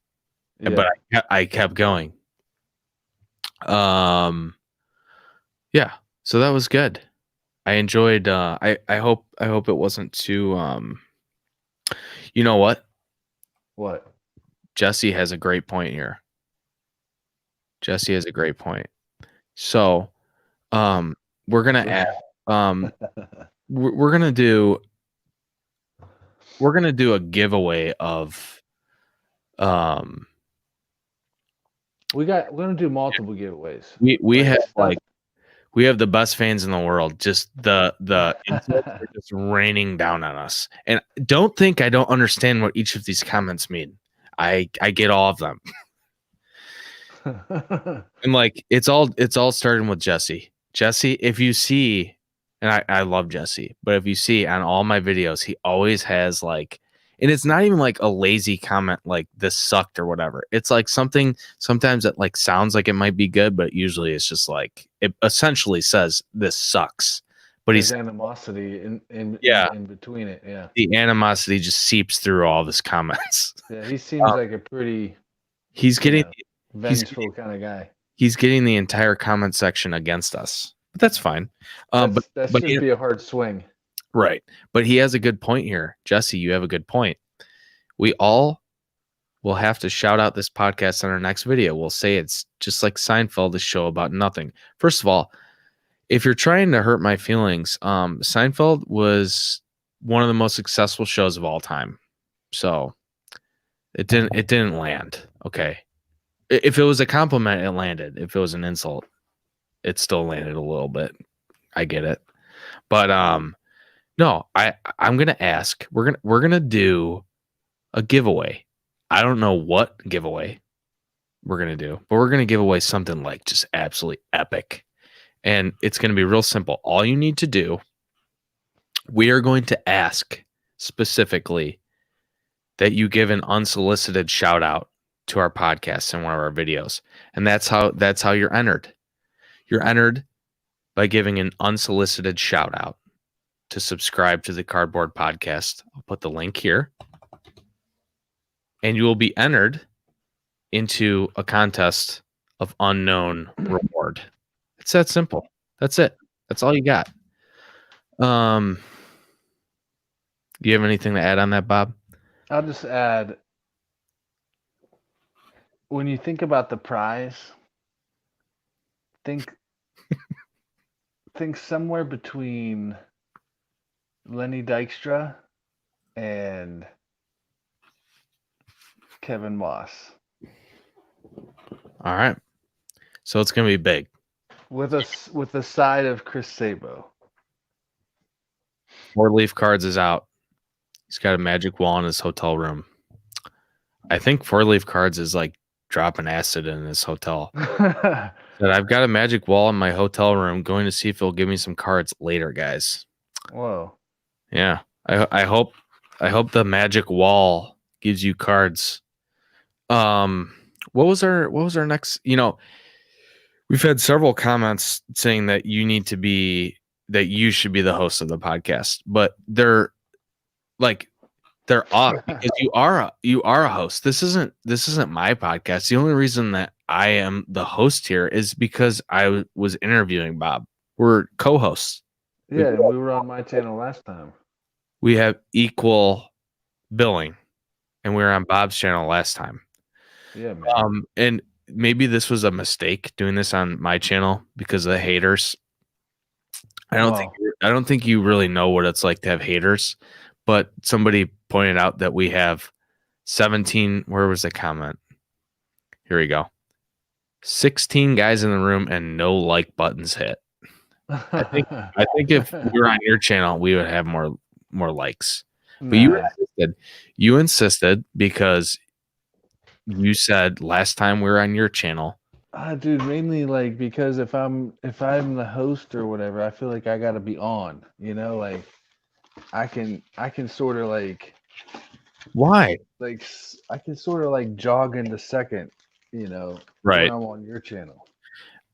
B: Yeah.
A: But I kept going. Yeah, so that was good. I enjoyed. I hope it wasn't too. You know what?
B: What?
A: Jesse has a great point here. Jesse has a great point. So, we're gonna add. We're gonna do a giveaway of.
B: We're gonna do multiple giveaways.
A: We have like. We have the best fans in the world. Just the insults are just raining down on us. And don't think I don't understand what each of these comments mean. I get all of them. And like it's all starting with Jesse. Jesse, if you see, and I love Jesse, but if you see on all my videos, he always has like, and it's not even like a lazy comment like this sucked or whatever. It's like something sometimes that like sounds like it might be good, but usually it's just like it essentially says this sucks. But
B: There's
A: he's
B: animosity in between it. Yeah.
A: The animosity just seeps through all of his comments.
B: Yeah, he seems like a pretty
A: he's getting
B: vengeful kind of guy.
A: He's getting the entire comment section against us. But that's fine.
B: That should be a hard swing.
A: Right. But he has a good point here. Jesse, you have a good point. We all will have to shout out this podcast on our next video. We'll say it's just like Seinfeld, a show about nothing. First of all, if you're trying to hurt my feelings, Seinfeld was one of the most successful shows of all time. So it didn't land. Okay. If it was a compliment, it landed. If it was an insult, it still landed a little bit. I get it. But no, I'm gonna ask. We're gonna do a giveaway. I don't know what giveaway we're gonna do, but we're gonna give away something like just absolutely epic. And it's gonna be real simple. All you need to do, we are going to ask specifically that you give an unsolicited shout out to our podcast in one of our videos. And that's how you're entered. You're entered by giving an unsolicited shout out to subscribe to the Cardboard Podcast. I'll put the link here. And you will be entered into a contest of unknown reward. It's that simple. That's it. That's all you got. Do you have anything to add on that, Bob?
B: I'll just add, when you think about the prize, think somewhere between Lenny Dykstra and Kevin Moss.
A: All right. So it's going to be big.
B: With a side of Chris Sabo.
A: 4-leaf cards is out. He's got a magic wall in his hotel room. I think 4-leaf cards is like dropping acid in his hotel. But I've got a magic wall in my hotel room. Going to see if he'll give me some cards later, guys.
B: Whoa.
A: Yeah. I hope the magic wall gives you cards. What was our next, we've had several comments saying that you should be the host of the podcast, but they're off because you are a host. This isn't my podcast. The only reason that I am the host here is because I was interviewing Bob. We're co-hosts.
B: Yeah, we were on my channel last time.
A: We have equal billing, and we were on Bob's channel last time.
B: Yeah, man.
A: And maybe this was a mistake doing this on my channel because of the haters. I don't don't think you really know what it's like to have haters. But somebody pointed out that we have 17. Where was the comment? Here we go. 16 guys in the room and no like buttons hit. I think if we were on your channel, we would have more likes. But you insisted because you said last time we were on your channel.
B: Dude, mainly like because if I'm the host or whatever, I feel like I got to be on. You know, like I can sort of like
A: Why?
B: like I can sort of like jog into second. You know,
A: Right.
B: when I'm on your channel.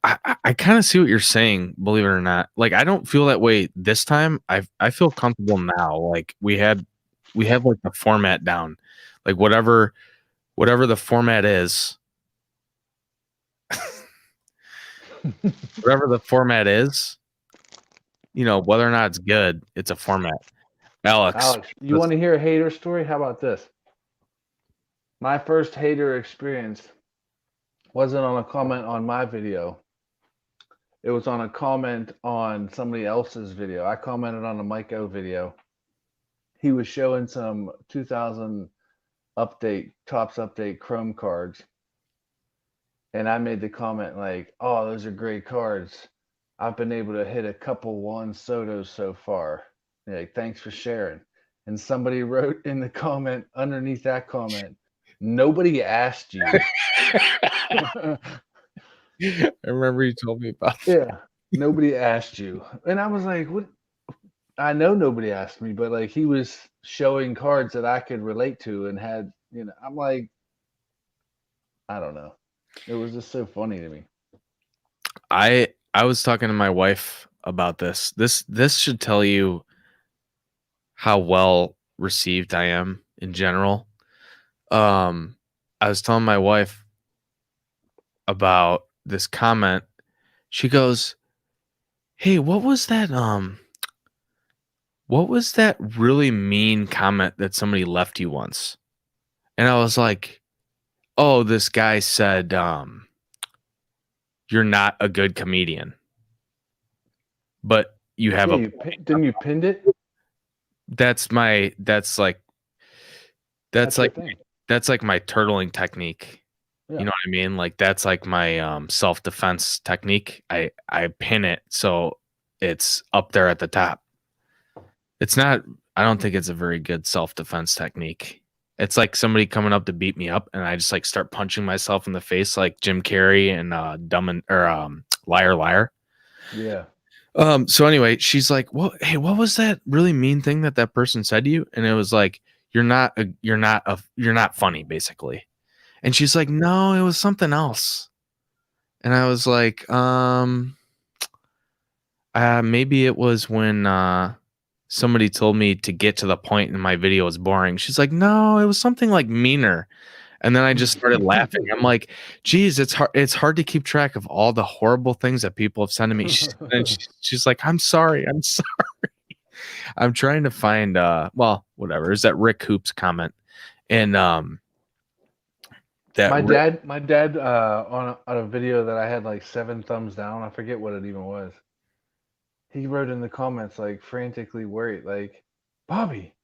A: I kind of see what you're saying, believe it or not. Like I don't feel that way this time. I feel comfortable now. Like we have like the format down. Like whatever the format is. Whatever the format is, you know, whether or not it's good, it's a format. Alex,
B: you want to hear a hater story? How about this? My first hater experience wasn't on a comment on my video. It was on a comment on somebody else's video. I commented on a Mike O video. He was showing some 2000 Topps update Chrome cards. And I made the comment like, oh, those are great cards. I've been able to hit a couple Juan Sotos so far. Like, thanks for sharing. And somebody wrote in the comment underneath that comment, nobody asked you.
A: I remember you told me about that.
B: Yeah, nobody asked you. And I was like, what? I know nobody asked me, but like he was showing cards that I could relate to and had, you know, I'm like, I don't know. It was just so funny to me.
A: I was talking to my wife about this. This should tell you how well received I am in general. I was telling my wife about this comment. She goes, "Hey, what was that really mean comment that somebody left you once?" And I was like, "Oh, this guy said you're not a good comedian." But you have
B: didn't you pinned it?
A: That's like my turtling technique. Yeah. You know what I mean? Like that's like my self-defense technique. I pin it so it's up there at the top. It's not, I don't think it's a very good self-defense technique. It's like somebody coming up to beat me up and I just like start punching myself in the face like Jim Carrey and Liar Liar.
B: Yeah.
A: So anyway, she's like, "Well, hey, what was that really mean thing that person said to you?" And it was like, you're not funny, basically." And she's like, "No, it was something else." And I was like, maybe it was when somebody told me to get to the point and my video was boring." She's like, "No, it was something like meaner." And then I just started laughing. I'm like, geez, it's hard to keep track of all the horrible things that people have said to me. She's like, I'm sorry. I'm trying to find well, whatever. Is that Rick Hoop's comment? And that
B: my dad on a video that I had like 7 thumbs down, I forget what it even was. He wrote in the comments like frantically worried, like, Bobby,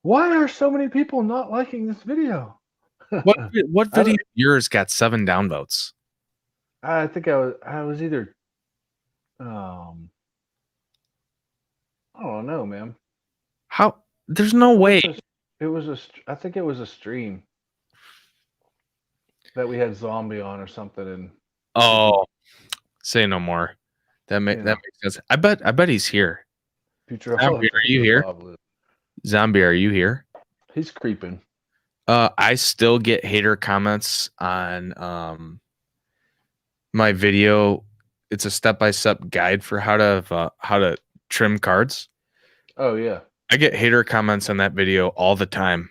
B: why are so many people not liking this video?
A: What video of yours got 7 downvotes?
B: I think I was either I don't know, man.
A: How? There's no way.
B: I think it was a stream that we had Zombie on or something. And
A: say no more. That makes sense. I bet he's here. Zombie, are you here? Zombie, are you here?
B: He's creeping.
A: I still get hater comments on my video. It's a step-by-step guide for how to trim cards.
B: Oh yeah.
A: I get hater comments on that video all the time.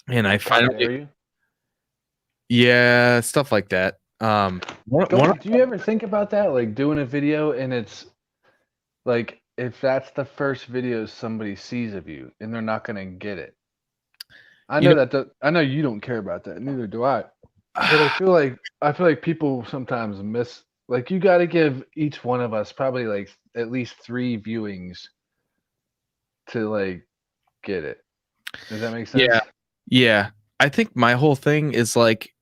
A: And I finally yeah, stuff like that.
B: Do you ever think about that? Like doing a video and it's like if that's the first video somebody sees of you and they're not gonna get it. I know you don't care about that, neither do I. But I feel like people sometimes miss Like, you got to give each one of us probably like at least 3 viewings to like get it. Does that make sense?
A: Yeah. I think my whole thing is like,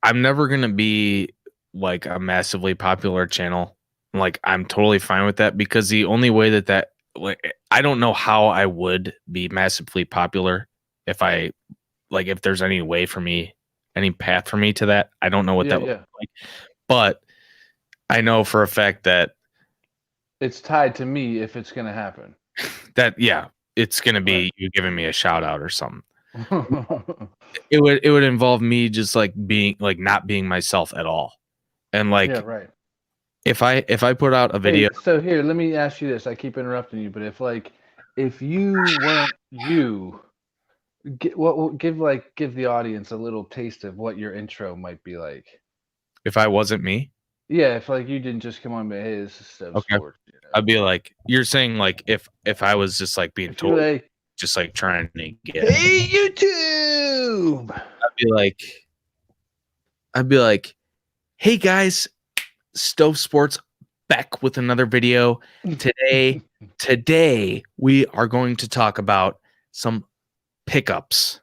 A: I'm never going to be like a massively popular channel. Like, I'm totally fine with that because the only way that like, I don't know how I would be massively popular if if there's any way for me, any path for me to that. I don't know what that would look like. But I know for a fact that
B: it's tied to me if it's going to happen.
A: It's going to be you giving me a shout out or something. It would involve me just like being like not being myself at all. And like if I put out a video.
B: Hey, so here, let me ask you this. I keep interrupting you, but if you weren't you, give the audience a little taste of what your intro might be like.
A: If I wasn't me?
B: Yeah, if like you didn't just come on, but hey, this is Steph Sports. You know?
A: I'd be like, you're saying like if I was just like being told, like, just like trying to get,
B: hey YouTube,
A: I'd be like, hey guys, Stove Sports back with another video. Today we are going to talk about some pickups.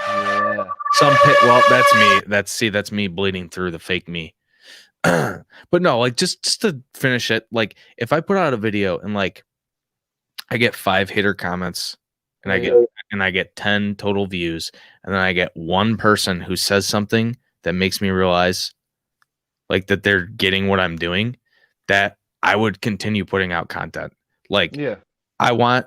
B: Yeah.
A: Well, that's me. That's me bleeding through the fake me. But no, like just to finish it, like if I put out a video and like I get 5 hater comments and I get 10 total views, and then I get one person who says something that makes me realize like that they're getting what I'm doing, that I would continue putting out content. Like, I want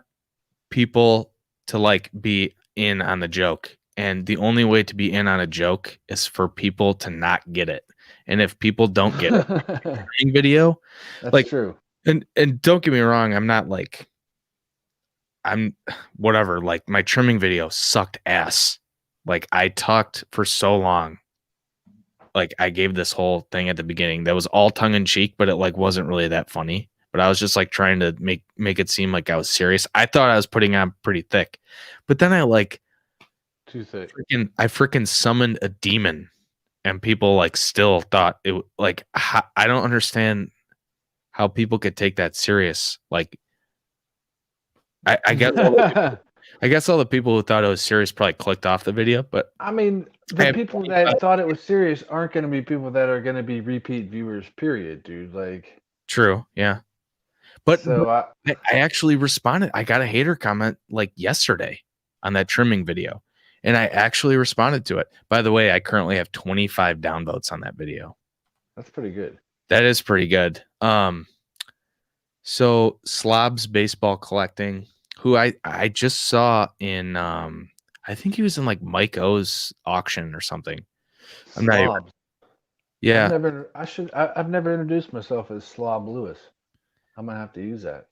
A: people to like be in on the joke. And the only way to be in on a joke is for people to not get it. And if people don't get it, video,
B: that's
A: like
B: true.
A: And don't get me wrong, I'm whatever. Like my trimming video sucked ass. Like I talked for so long. Like I gave this whole thing at the beginning that was all tongue in cheek, but it like wasn't really that funny. But I was just like trying to make it seem like I was serious. I thought I was putting on pretty thick, but then I like
B: too thick.
A: I freaking summoned a demon, and people like still thought it. Like I don't understand how people could take that serious. Like I guess I guess all the people who thought it was serious probably clicked off the video. But
B: I mean, the people that thought it was serious aren't going to be people that are going to be repeat viewers. Period, dude. Like,
A: true, yeah. But
B: so
A: I actually responded. I got a hater comment like yesterday on that trimming video, and I actually responded to it. By the way, I currently have 25 downvotes on that video.
B: That's pretty good.
A: That is pretty good. So Slob's Baseball Collecting, who I just saw in I think he was in like Mike O's auction or something. I'm not even, yeah.
B: I've never introduced myself as Slob Lewis. I'm gonna have to use that.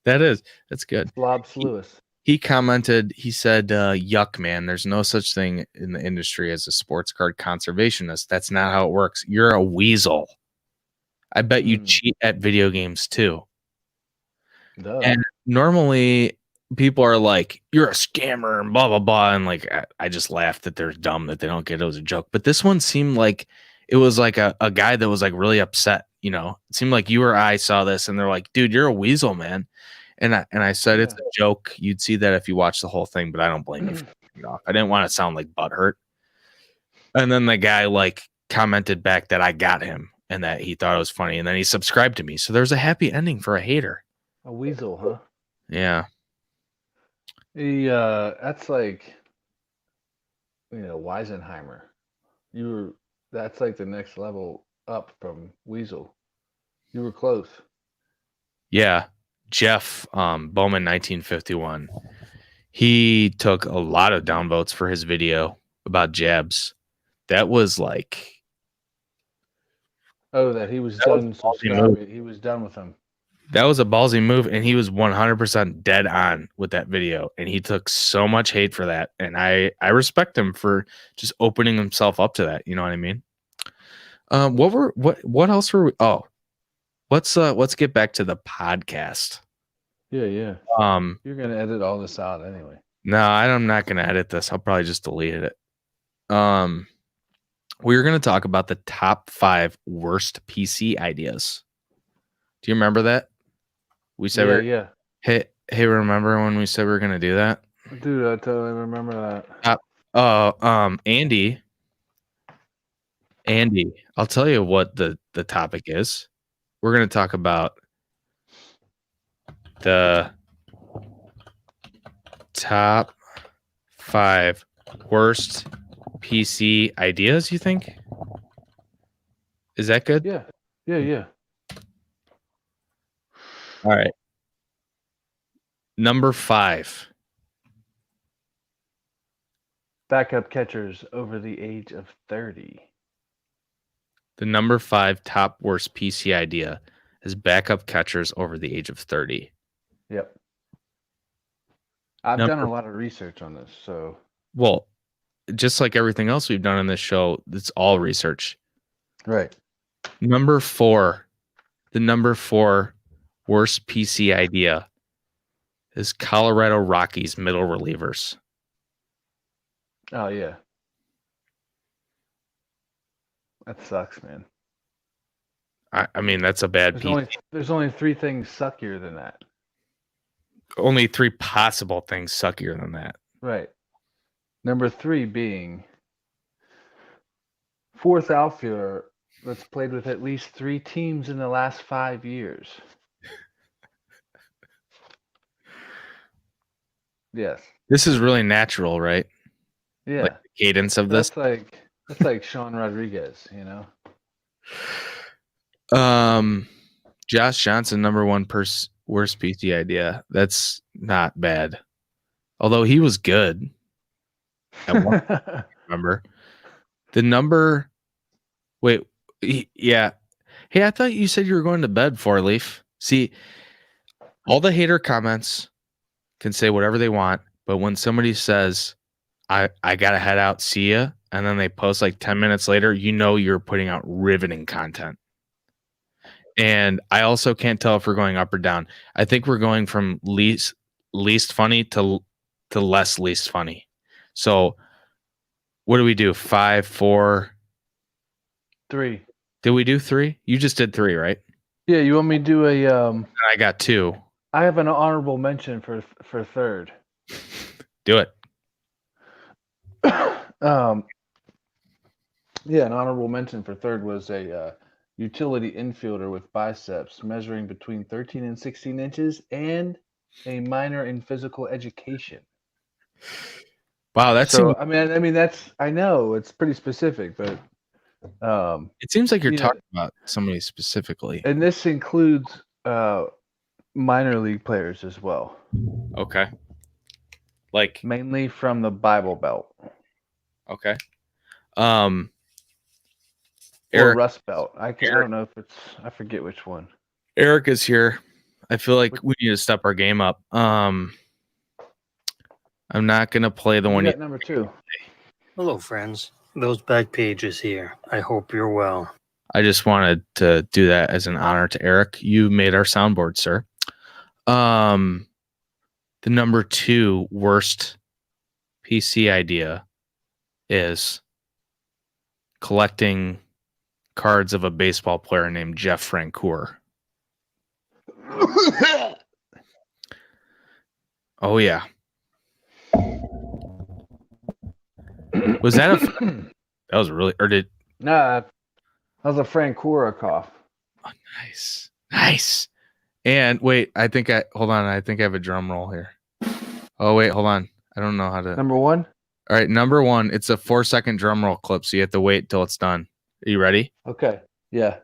A: That's good.
B: Slobs Lewis.
A: He commented, he said, yuck, man, there's no such thing in the industry as a sports card conservationist. That's not how it works. You're a weasel. I bet you cheat at video games too.
B: Duh.
A: And normally people are like, you're a scammer and blah, blah, blah. And like, I just laughed that they're dumb, that they don't get it was a joke. But this one seemed like it was like a guy that was like really upset. You know, it seemed like you or I saw this and they're like, dude, you're a weasel, man. And I said, it's a joke. You'd see that if you watch the whole thing, but I don't blame you for taking it off. I didn't want to sound like butthurt. And then the guy like commented back that I got him and that he thought it was funny. And then he subscribed to me. So there's a happy ending for a hater.
B: A weasel, huh?
A: Yeah.
B: That's like, Weisenheimer. That's like the next level up from Weasel. You were close.
A: Yeah. Jeff Bowman 1951. He took a lot of downvotes for his video about jabs. That was like,
B: that he was done subscribing. He was done with him.
A: That was a ballsy move, and he was 100% dead on with that video, and he took so much hate for that, and I respect him for just opening himself up to that. You know what I mean? What else were we? Oh, let's get back to the podcast.
B: Yeah. You're gonna edit all this out anyway.
A: No, I'm not gonna edit this. I'll probably just delete it. we're going to talk about the top 5 worst PC ideas. Do you remember that? We said
B: Yeah.
A: Hey, remember when we said we were going to do that?
B: Dude, I totally remember that.
A: Andy, I'll tell you what the topic is. We're going to talk about the top 5 worst PC ideas, you think? Is that good?
B: Yeah.
A: All right. Number 5.
B: Backup catchers over the age of 30.
A: The number 5 top worst PC idea is backup catchers over the age of 30.
B: Yep. I've done a lot of research on this, so.
A: Well, just like everything else we've done on this show, it's all research.
B: Right.
A: Number 4. The number 4 worst PC idea is Colorado Rockies middle relievers.
B: Oh, yeah. That sucks, man.
A: I mean, that's a bad PC.
B: There's only 3 things suckier than that.
A: Only 3 possible things suckier than that.
B: Right. Number 3 being 4th outfielder that's played with at least 3 teams in the last 5 years. Yes.
A: This is really natural, right?
B: Yeah.
A: Like the cadence of this.
B: That's like Sean Rodriguez, you know.
A: Josh Johnson, number 1 worst PC idea. That's not bad. Although he was good. At one, remember? Yeah. Hey, I thought you said you were going to bed, 4-Leaf. See, all the hater comments can say whatever they want, but when somebody says, I gotta head out, see ya, and then they post like 10 minutes later, you know you're putting out riveting content. And I also can't tell if we're going up or down. I think we're going from least funny to less least funny. So what do we do? 5, 4,
B: 3.
A: Did we do 3? You just did 3, right?
B: Yeah, you want me to do a
A: I got 2.
B: I have an honorable mention for 3rd.
A: Do it.
B: Yeah, an honorable mention for 3rd was a utility infielder with biceps measuring between 13 and 16 inches and a minor in physical education.
A: Wow, that's
B: so. I mean, that's, I know it's pretty specific, but
A: it seems like you're talking about somebody specifically.
B: And this includes minor league players as well.
A: Okay. Like
B: mainly from the Bible Belt.
A: Okay.
B: Or Rust Belt. I don't know if it's, I forget which one.
A: Eric is here. I feel like we need to step our game up. I'm not gonna play the one.
B: You got number 2.
D: Hello, friends. Those back pages here. I hope you're well.
A: I just wanted to do that as an honor to Eric. You made our soundboard, sir. The number 2 worst PC idea is collecting cards of a baseball player named Jeff Francoeur. Oh yeah. Was that that was really, or did
B: Nah, that was a Francoeur cough.
A: Oh, nice. And wait, I think I have a drum roll here. Oh wait, hold on. I don't know how to.
B: Number 1.
A: All right, number 1. It's a 4-second drum roll clip, so you have to wait till it's done. Are you ready?
B: Okay. Yeah.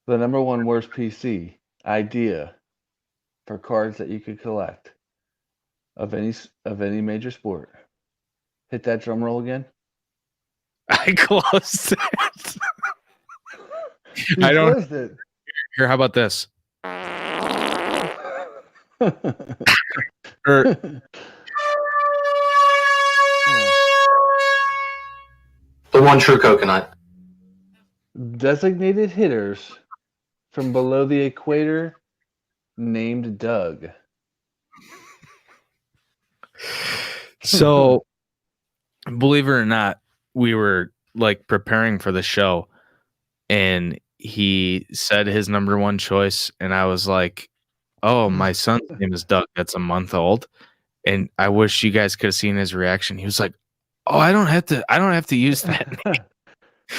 B: The number 1 worst PC idea for cards that you could collect of any major sport. Hit that drum roll again.
A: I closed it.
B: I don't. Closed it.
A: Here, how about this?
E: The one true coconut.
B: Designated hitters from below the equator named Doug.
A: So, believe it or not, we were like preparing for the show, and he said his number one choice, and I was like, "Oh, my son's name is Doug. That's a month old." And I wish you guys could have seen his reaction. He was like, "Oh, I don't have to use that."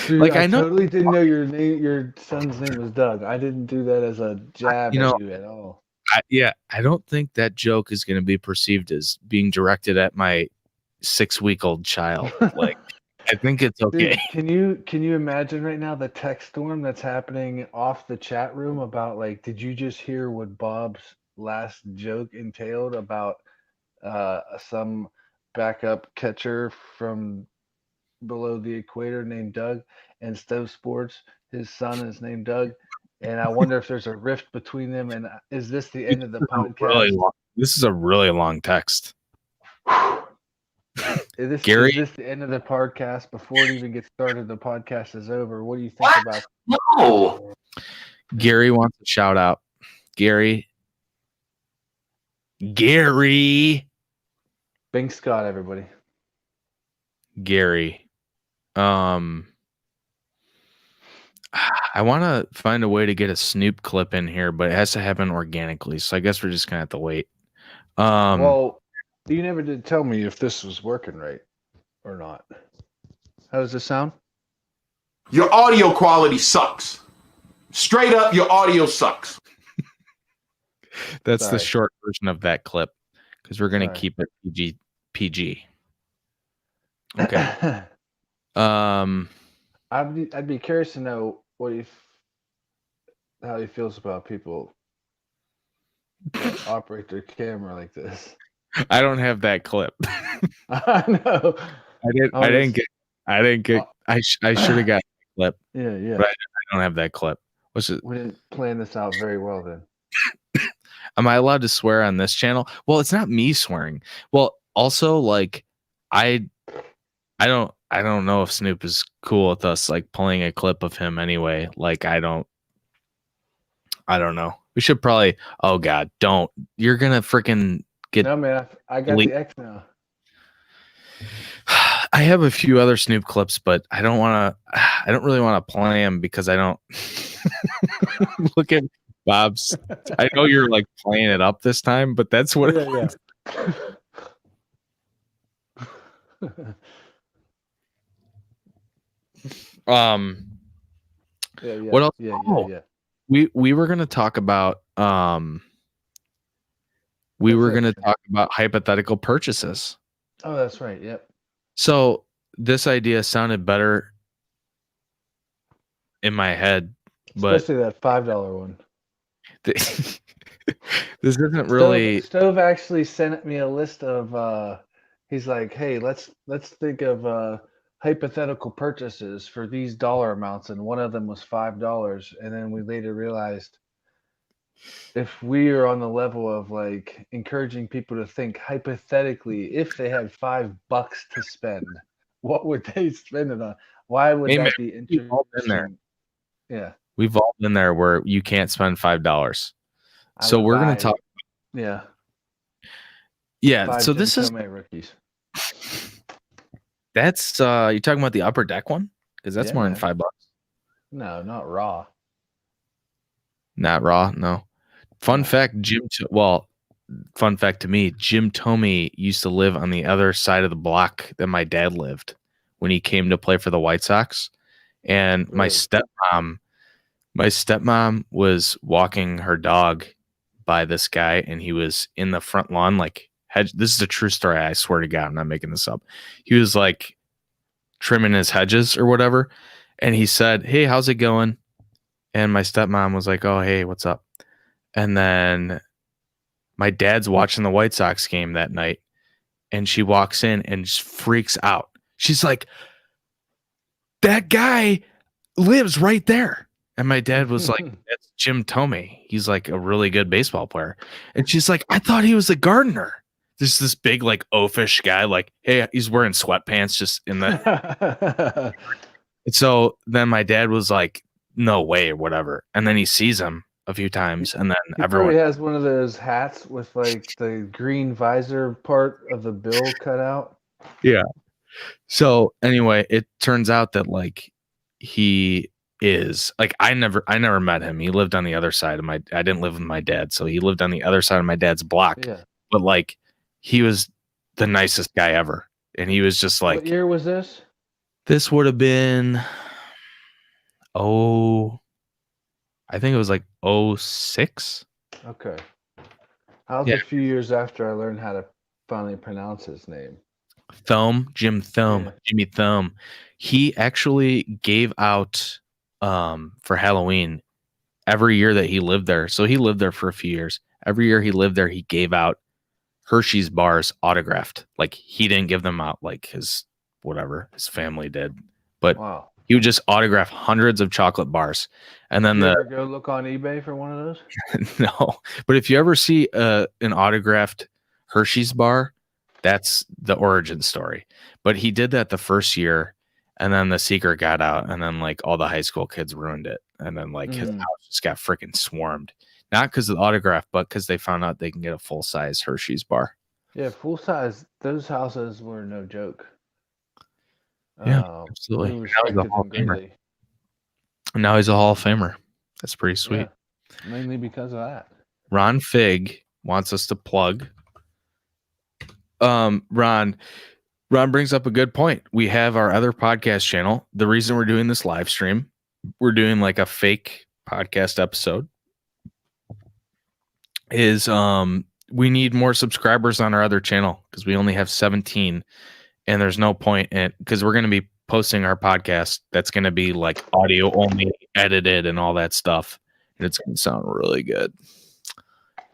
B: Dude,
A: Like,
B: I
A: I know-
B: totally didn't know your son's name was Doug. I didn't do that as a jab
A: You know-
B: at you at all.
A: I don't think that joke is going to be perceived as being directed at my 6-week-old child. Like, I think it's okay.
B: Dude, can you imagine right now the text storm that's happening off the chat room about like, did you just hear what Bob's last joke entailed about some backup catcher from below the equator named Doug, and Stove Sports, his son is named Doug, and I wonder if there's a rift between them. And is this the end of the podcast?
A: This is a really long text.
B: Is this the end of the podcast? Before it even gets started, the podcast is over. What do you think about?
E: No.
A: Gary wants a shout out. Gary.
B: Bing Scott, everybody.
A: Gary. I want to find a way to get a Snoop clip in here, but it has to happen organically. So I guess we're just gonna have to wait.
B: Well, you never did tell me if this was working right or not. How does this sound?
F: Your audio quality sucks. Straight up, your audio sucks.
A: That's
B: Sorry.
A: the short version of that clip because we're gonna
B: Sorry.
A: keep it PG. Okay.
B: I'd be curious to know how he feels about people that operate their camera like this.
A: I don't have that clip.
B: I know.
A: I should have got that clip.
B: Yeah.
A: But I don't have that clip. What's it?
B: We didn't plan this out very well then.
A: Am I allowed to swear on this channel? Well, it's not me swearing. Well, also like I don't know if Snoop is cool with us like pulling a clip of him anyway. Like I don't know. We should probably don't. You're gonna freaking get
B: No man, I got the X now.
A: I have a few other Snoop clips, but I don't really want to play them because I don't look at Bob's. I know you're like playing it up this time, but that's what it was. What else?
B: Yeah.
A: We were going to talk about hypothetical purchases.
B: Oh, that's right. Yep.
A: So this idea sounded better in my head, but
B: especially that $5 one.
A: This isn't really.
B: Stove actually sent me a list of. He's like, hey, let's think of hypothetical purchases for these dollar amounts, and one of them was $5, and then we later realized if we are on the level of like encouraging people to think hypothetically, if they had $5 to spend, what would they spend it on? Why would that be interesting? Yeah,
A: we've all been there where you can't spend $5. So we're going to talk.
B: Yeah.
A: So this is
B: rookies.
A: That's you talking about the Upper Deck one? Because that's more than $5.
B: No, not raw.
A: Not raw. No. Fun fact to me, Jim Thome used to live on the other side of the block that my dad lived when he came to play for the White Sox. And my stepmom was walking her dog by this guy, and he was in the front lawn, like this is a true story. I swear to God, I'm not making this up. He was like trimming his hedges or whatever. And he said, "Hey, how's it going?" And my stepmom was like, "Oh, hey, what's up?" And then my dad's watching the White Sox game that night, and she walks in and just freaks out. She's like, "That guy lives right there." And my dad was like, "That's Jim Thome. He's like a really good baseball player." And she's like, "I thought he was a gardener." There's this big, like, oafish guy, like, hey, he's wearing sweatpants just in the. And so then my dad was like, "No way," or whatever. And then he sees him a few times, and then
B: He
A: everyone.
B: probably has one of those hats with like the green visor part of the bill cut out.
A: Yeah. So anyway, it turns out that like he is like I never met him. He lived on the other side of I didn't live with my dad, so he lived on the other side of my dad's block.
B: Yeah.
A: But like he was the nicest guy ever. And he was just like,
B: what year was this?
A: This would have been I think it was like 06.
B: Okay. That was
A: Yeah.
B: a few years after I learned how to finally pronounce his name.
A: Jim Thumb,
B: Yeah.
A: Jimmy Thumb. He actually gave out for Halloween every year that he lived there. So he lived there for a few years. Every year he lived there, he gave out Hershey's bars autographed. Like he didn't give them out like his family did. But
B: Wow.
A: he would just autograph hundreds of chocolate bars. And then
B: Did you ever go look on eBay for one of those?
A: No. But if you ever see an autographed Hershey's bar, that's the origin story. But he did that the first year, and then the secret got out, and then like all the high school kids ruined it. And then like his house just got freaking swarmed. Not because of the autograph, but because they found out they can get a full-size Hershey's bar.
B: Yeah, full size. Those houses were no joke.
A: Yeah, absolutely.
B: We respected them greatly.
A: And now he's a Hall of Famer. That's pretty sweet.
B: Yeah, mainly because of that.
A: Ron Fig wants us to plug. Ron brings up a good point. We have our other podcast channel. The reason we're doing this live stream, we're doing like a fake podcast episode, is we need more subscribers on our other channel because we only have 17, and there's no point in it because we're going to be posting our podcast that's going to be like audio only, edited and all that stuff, and it's going to sound really good.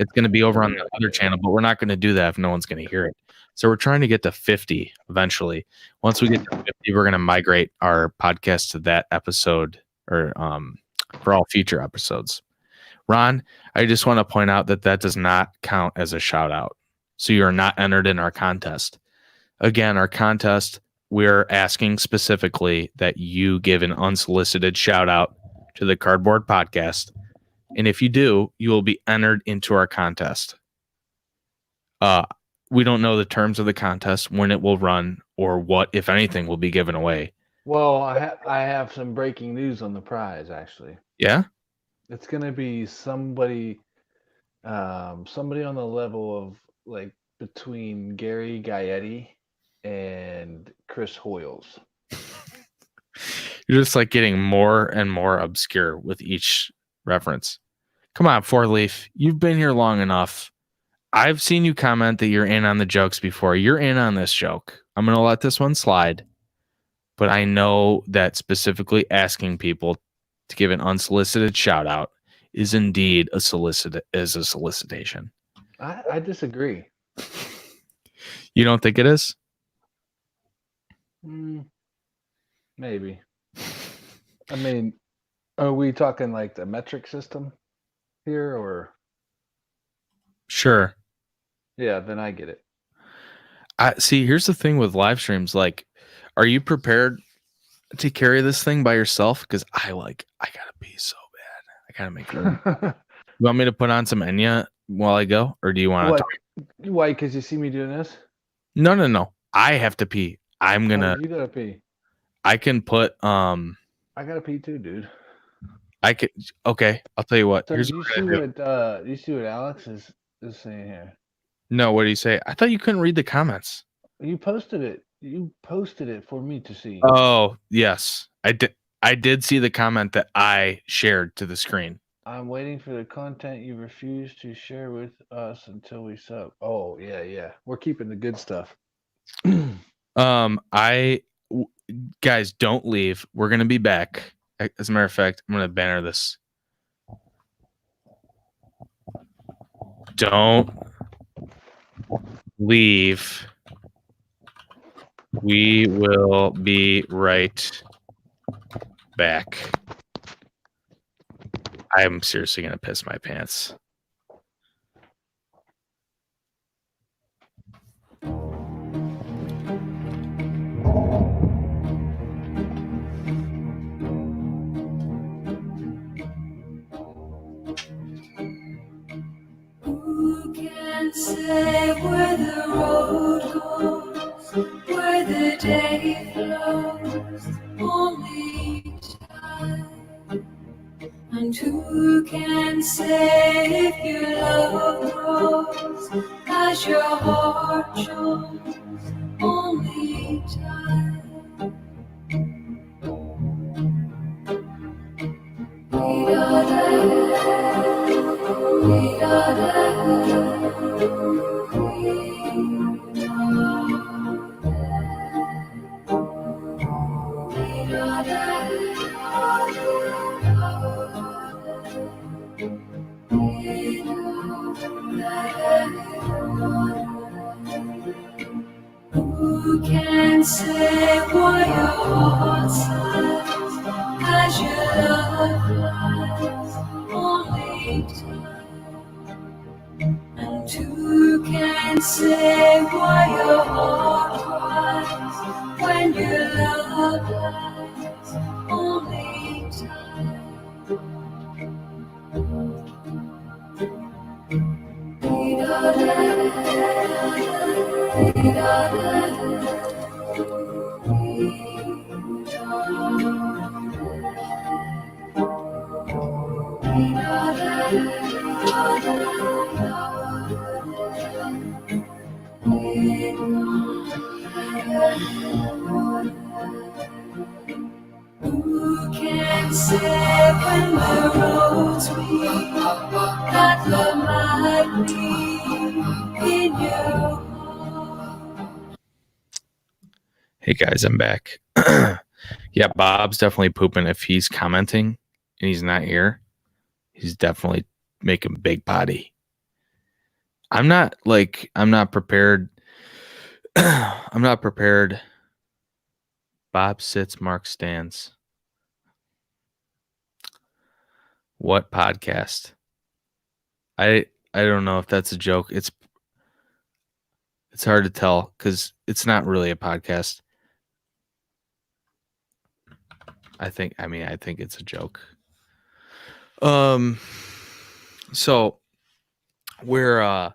A: It's going to be over on the other channel, but we're not going to do that if no one's going to hear it. So we're trying to get to 50 eventually. Once we get to 50, we're going to migrate our podcast to that episode or for all future episodes. Ron, I just want to point out that does not count as a shout out. So you are not entered in our contest. Again, our contest, we're asking specifically that you give an unsolicited shout out to the Cardboard Podcast. And if you do, you will be entered into our contest. We don't know the terms of the contest, when it will run, or what, if anything, will be given away.
B: Well, I have some breaking news on the prize, actually.
A: Yeah?
B: It's going to be somebody on the level of like between Gary Gaetti and Chris Hoyles.
A: You're just like getting more and more obscure with each reference. Come on, Four Leaf. You've been here long enough. I've seen you comment that you're in on the jokes before. You're in on this joke. I'm going to let this one slide. But I know that specifically asking people to give an unsolicited shout out is indeed a solicitation.
B: I disagree.
A: You don't think it is?
B: Maybe. I mean, are we talking like the metric system here, or?
A: Sure.
B: Yeah, then I get it.
A: See, here's the thing with live streams. Like, are you prepared to carry this thing by yourself? Because I gotta pee so bad. I gotta make room. You want me to put on some Enya while I go, or do you want to talk?
B: Why? Because you see me doing this?
A: No. I have to pee. I'm gonna.
B: You gotta pee.
A: I can put.
B: I gotta pee too, dude.
A: I could. Okay, I'll tell you what.
B: So
A: Here's
B: you see what Alex is saying here?
A: No, what do you say? I thought you couldn't read the comments.
B: You posted it. You posted it for me to see.
A: Oh, yes. I did see the comment that I shared to the screen.
B: I'm waiting for the content you refuse to share with us until we sub. Oh, yeah. We're keeping the good stuff.
A: Guys, don't leave. We're going to be back. As a matter of fact, I'm going to banner this. Don't leave. We will be right back. I'm seriously going to piss my pants.
G: And who can say if your love grows as your heart shows? Only time. Who can say why your heart sighs as your love lies? Only time. And who can say why your heart cries when your love lies? Only time. Who can say when the roads meet that love might be in your heart?
A: Hey guys, I'm back. Yeah, Bob's definitely pooping. If he's commenting and he's not here, he's definitely making big potty. I'm not prepared. I'm not prepared. Bob sits, Mark stands. What podcast? I don't know if that's a joke. It's hard to tell because it's not really a podcast. I think it's a joke. So we're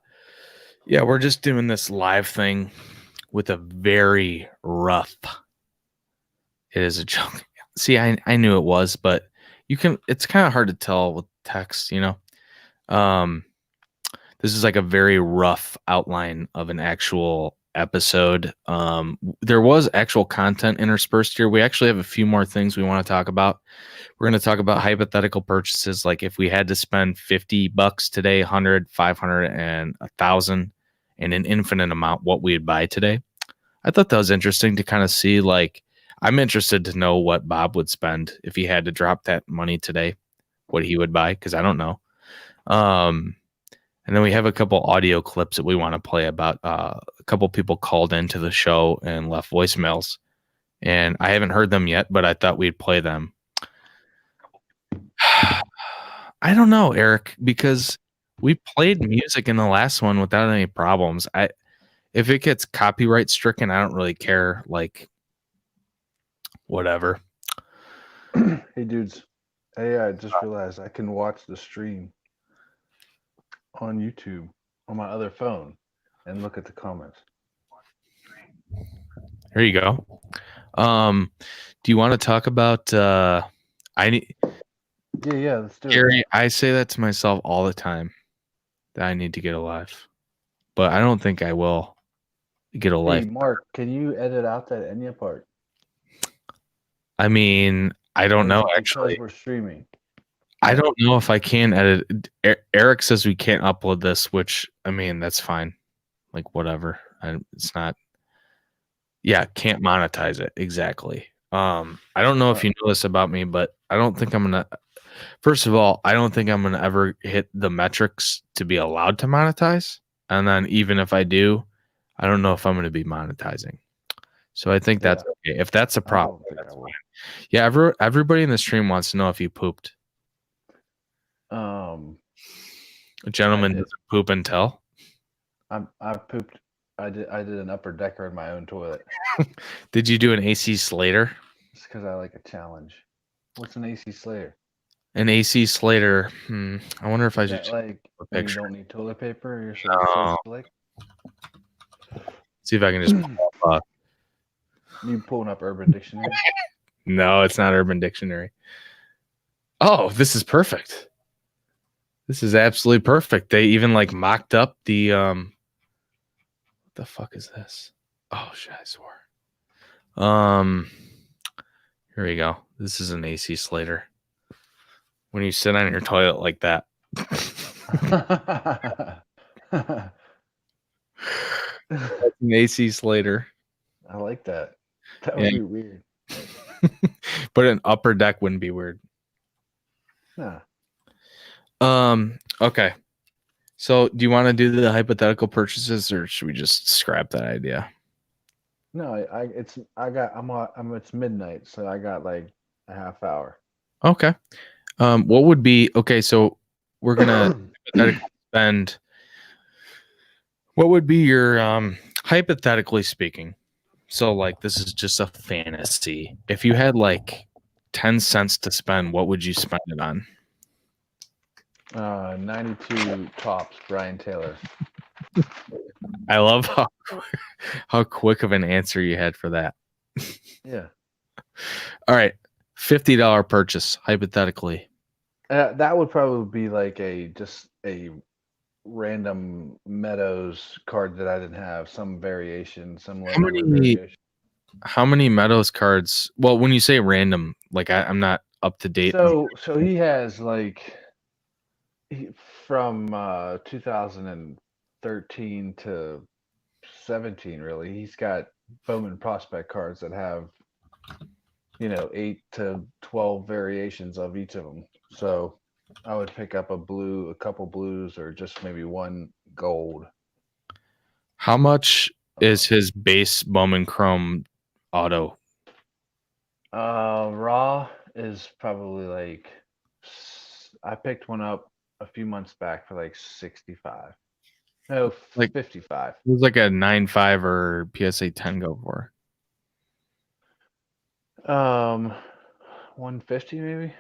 A: just doing this live thing with a very rough. It is a joke. See, I knew it was, but it's kind of hard to tell with text, you know. This is like a very rough outline of an actual episode. There was actual content interspersed here. We actually have a few more things we want to talk about. We're going to talk about hypothetical purchases, like if we had to spend $50 today, 100, 500, and 1,000, and an infinite amount, what we'd buy today. I thought that was interesting to kind of see. Like, I'm interested to know what Bob would spend if he had to drop that money today, what he would buy, because I don't know. And then we have a couple audio clips that we want to play about a couple people called into the show and left voicemails. And I haven't heard them yet, but I thought we'd play them. I don't know, Eric, because we played music in the last one without any problems. If it gets copyright stricken, I don't really care. Like, whatever.
B: Hey, dudes. Hey, I just realized I can watch the stream on YouTube on my other phone and look at the comments.
A: There you go. Do you want to talk about
B: Yeah, let's do
A: Gary,
B: it.
A: I say that to myself all the time that I need to get a life. But I don't think I will get a
B: Hey,
A: life.
B: Mark, can you edit out that Enya part?
A: I mean, I don't know actually.
B: Because we're streaming.
A: I don't know if I can edit. Eric says we can't upload this, which, I mean, that's fine. Like, whatever. It's not. Yeah, can't monetize it. Exactly. I don't know if you know this about me, but I don't think I'm going to. First of all, I don't think I'm going to ever hit the metrics to be allowed to monetize. And then even if I do, I don't know if I'm going to be monetizing. So I think that's okay. If that's a problem, that's fine. Yeah, everybody in the stream wants to know if you pooped. A gentleman doesn't poop and tell.
B: I pooped. I did an upper decker in my own toilet.
A: Did you do an AC Slater?
B: It's because I like a challenge. What's an AC Slater?
A: An AC Slater. I wonder if I should
B: like
A: a picture.
B: You don't need toilet paper. You're so slick.
A: See if I can just pull up.
B: You pulling up Urban Dictionary?
A: No, it's not Urban Dictionary. Oh, this is perfect. This is absolutely perfect. They even like mocked up the what the fuck is this? Oh shit, I swore. Here we go. This is an AC Slater. When you sit on your toilet like that. That's an AC Slater.
B: I like that. That
A: Yeah.
B: would be weird.
A: But an upper deck wouldn't be weird.
B: Nah.
A: Okay. So do you want to do the hypothetical purchases or should we just scrap that idea?
B: No, it's midnight, so I got like a half hour.
A: Okay. What would be okay, so we're gonna hypothetically spend what would be your hypothetically speaking? So like this is just a fantasy. If you had like 10 cents to spend, what would you spend it on?
B: 92 tops, Brian Taylor.
A: I love how quick of an answer you had for that.
B: Yeah.
A: All right. $50 purchase, hypothetically.
B: That would probably be like just a random Meadows card that I didn't have, some variation, some low number variation.
A: How many Meadows cards? Well, when you say random, like I'm not up to date.
B: So he has like from 2013 to 17, really. He's got Bowman prospect cards that have 8 to 12 variations of each of them. So I would pick up a couple blues, or just maybe one gold.
A: How much is his base Bowman Chrome auto?
B: Raw is probably like, I picked one up a few months back for like 65. No,
A: Like
B: 55.
A: It was like a 9.5 or PSA 10 go for.
B: 150 maybe.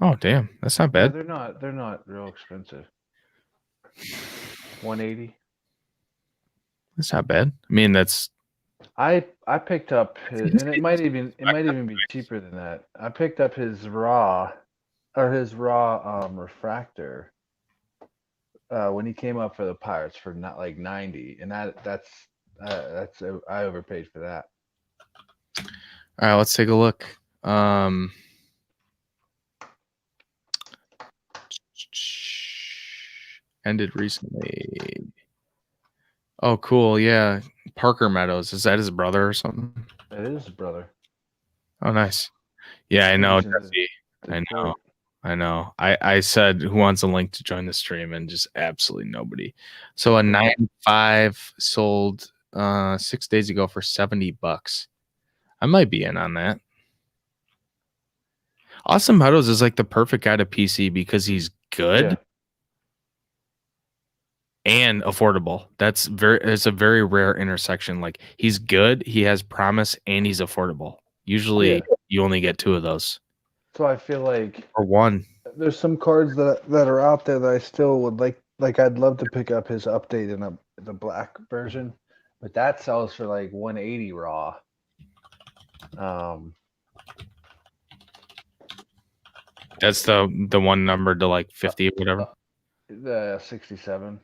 A: Oh damn, that's not bad.
B: Yeah, they're not real expensive. 180.
A: That's not bad. I mean, that's
B: I picked up his, and it might even be cheaper than that. I picked up his raw refractor when he came up for the Pirates for not like 90, and that's I overpaid for that.
A: all right. Let's take a look. Ended recently. Oh, cool. Yeah, Parker Meadows. Is that his brother or something?
B: That is his brother.
A: Oh, nice. Yeah, I know.
B: Mentions
A: Jesse. I know.
B: Detroit.
A: I know. I said who wants a link to join the stream, and just absolutely nobody. So a 9.5 sold 6 days ago for $70. I might be in on that. Austin Meadows is like the perfect guy to PC because he's good and affordable. It's a very rare intersection. Like he's good, he has promise, and he's affordable. Usually you only get two of those.
B: So I feel like,
A: or one.
B: There's some cards that are out there that I still would like. Like I'd love to pick up his update in the black version, but that sells for like 180 raw.
A: That's the one number to like 50 or whatever.
B: The 67.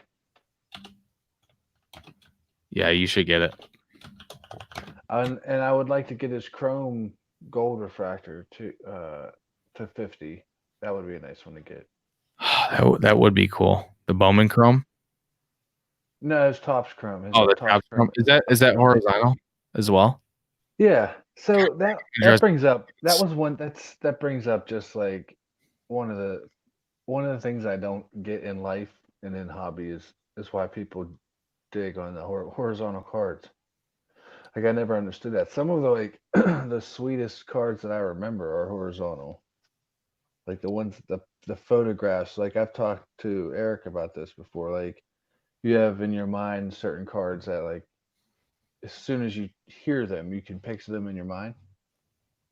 A: Yeah, you should get it.
B: And I would like to get his chrome gold refractor to 50. That would be a nice one to get.
A: That would be cool. The Bowman Chrome.
B: No, it's Topps Chrome.
A: The Topps Chrome. Is that horizontal as well?
B: Yeah. So that brings up that brings up just like one of the things I don't get in life and in hobby is why people dig on the horizontal cards. Like I never understood that. Some of the the sweetest cards that I remember are horizontal. Like the ones the photographs. Like I've talked to Eric about this before. Like you have in your mind certain cards that like as soon as you hear them, you can picture them in your mind.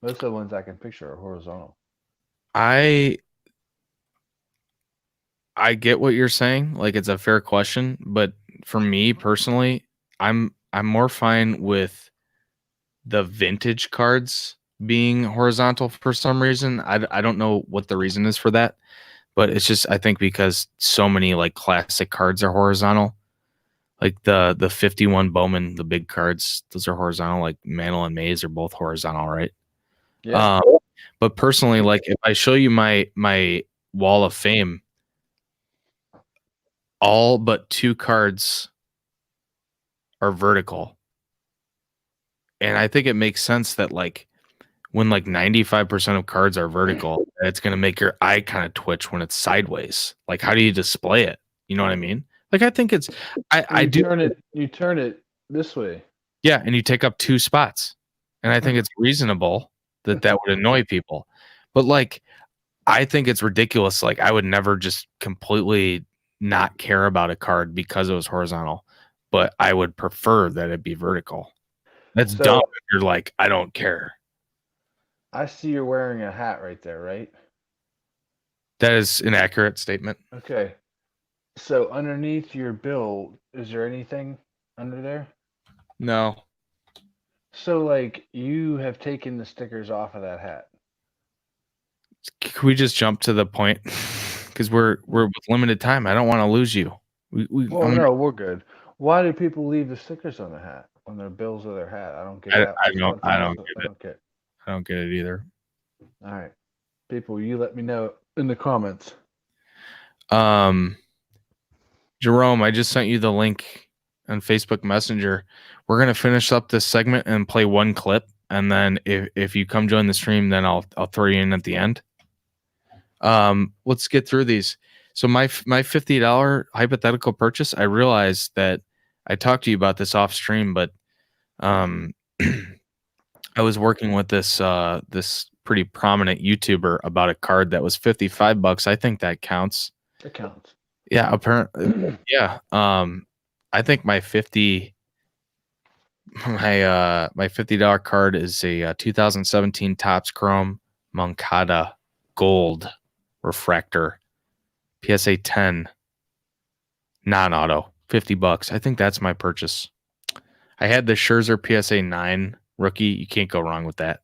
B: Most of the ones I can picture are horizontal.
A: I get what you're saying. Like it's a fair question, but for me personally, I'm more fine with the vintage cards being horizontal for some reason. I don't know what the reason is for that, but it's just I think because so many like classic cards are horizontal. Like the 51 Bowman, the big cards, those are horizontal. Like Mantle and Maze are both horizontal, right?
B: Yeah.
A: But personally, like if I show you my wall of fame, all but 2 cards are vertical. And I think it makes sense that like when like 95% of cards are vertical, it's going to make your eye kind of twitch when it's sideways. Like how do you display it? You know what I mean? Like I think it's I do
B: You turn it this way.
A: yeah, and you take up 2 spots. And I think it's reasonable that would annoy people. But like I think it's ridiculous. Like I would never just completely not care about a card because it was horizontal, but I would prefer that it be vertical. That's
B: So-
A: dumb if you're like, I don't care.
B: I see you're wearing a hat right there, right?
A: That is an accurate statement.
B: Okay. So underneath your bill, is there anything under there?
A: No.
B: So like you have taken the stickers off of that hat.
A: Can we just jump to the point? Because we're with limited time. I don't want to lose you.
B: Well, no, we're good. Why do people leave the stickers on the hat, on their bills of their hat? I don't get that.
A: I don't get it.
B: Okay.
A: I don't get it either.
B: All right. People, you let me know in the comments.
A: Jerome, I just sent you the link on Facebook Messenger. We're gonna finish up this segment and play one clip, and then if you come join the stream, then I'll throw you in at the end. Let's get through these. So my $50 hypothetical purchase, I realized that I talked to you about this off stream, but I was working with this this pretty prominent YouTuber about a card that was $55. I think that counts.
B: It counts.
A: Yeah, apparently. Yeah. I think my $50 card is a 2017 Topps Chrome Moncada Gold Refractor PSA 10 non-auto, $50. I think that's my purchase. I had the Scherzer PSA 9 rookie. You can't go wrong with that.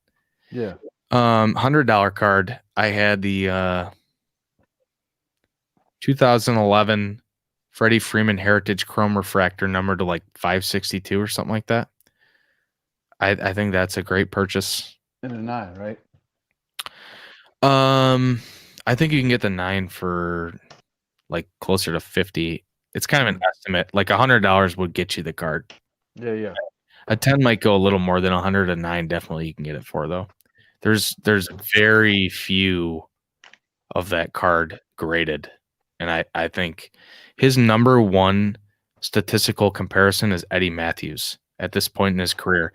B: Yeah.
A: $100 card. I had the 2011 Freddie Freeman Heritage Chrome Refractor numbered to like 562 or something like that. I think that's a great purchase.
B: And a 9, right?
A: I think you can get the 9 for like closer to 50. It's kind of an estimate. Like $100 would get you the card.
B: Yeah.
A: A 10 might go a little more than 100. A 9 definitely you can get it for though. There's very few of that card graded. And I think his number one statistical comparison is Eddie Matthews at this point in his career.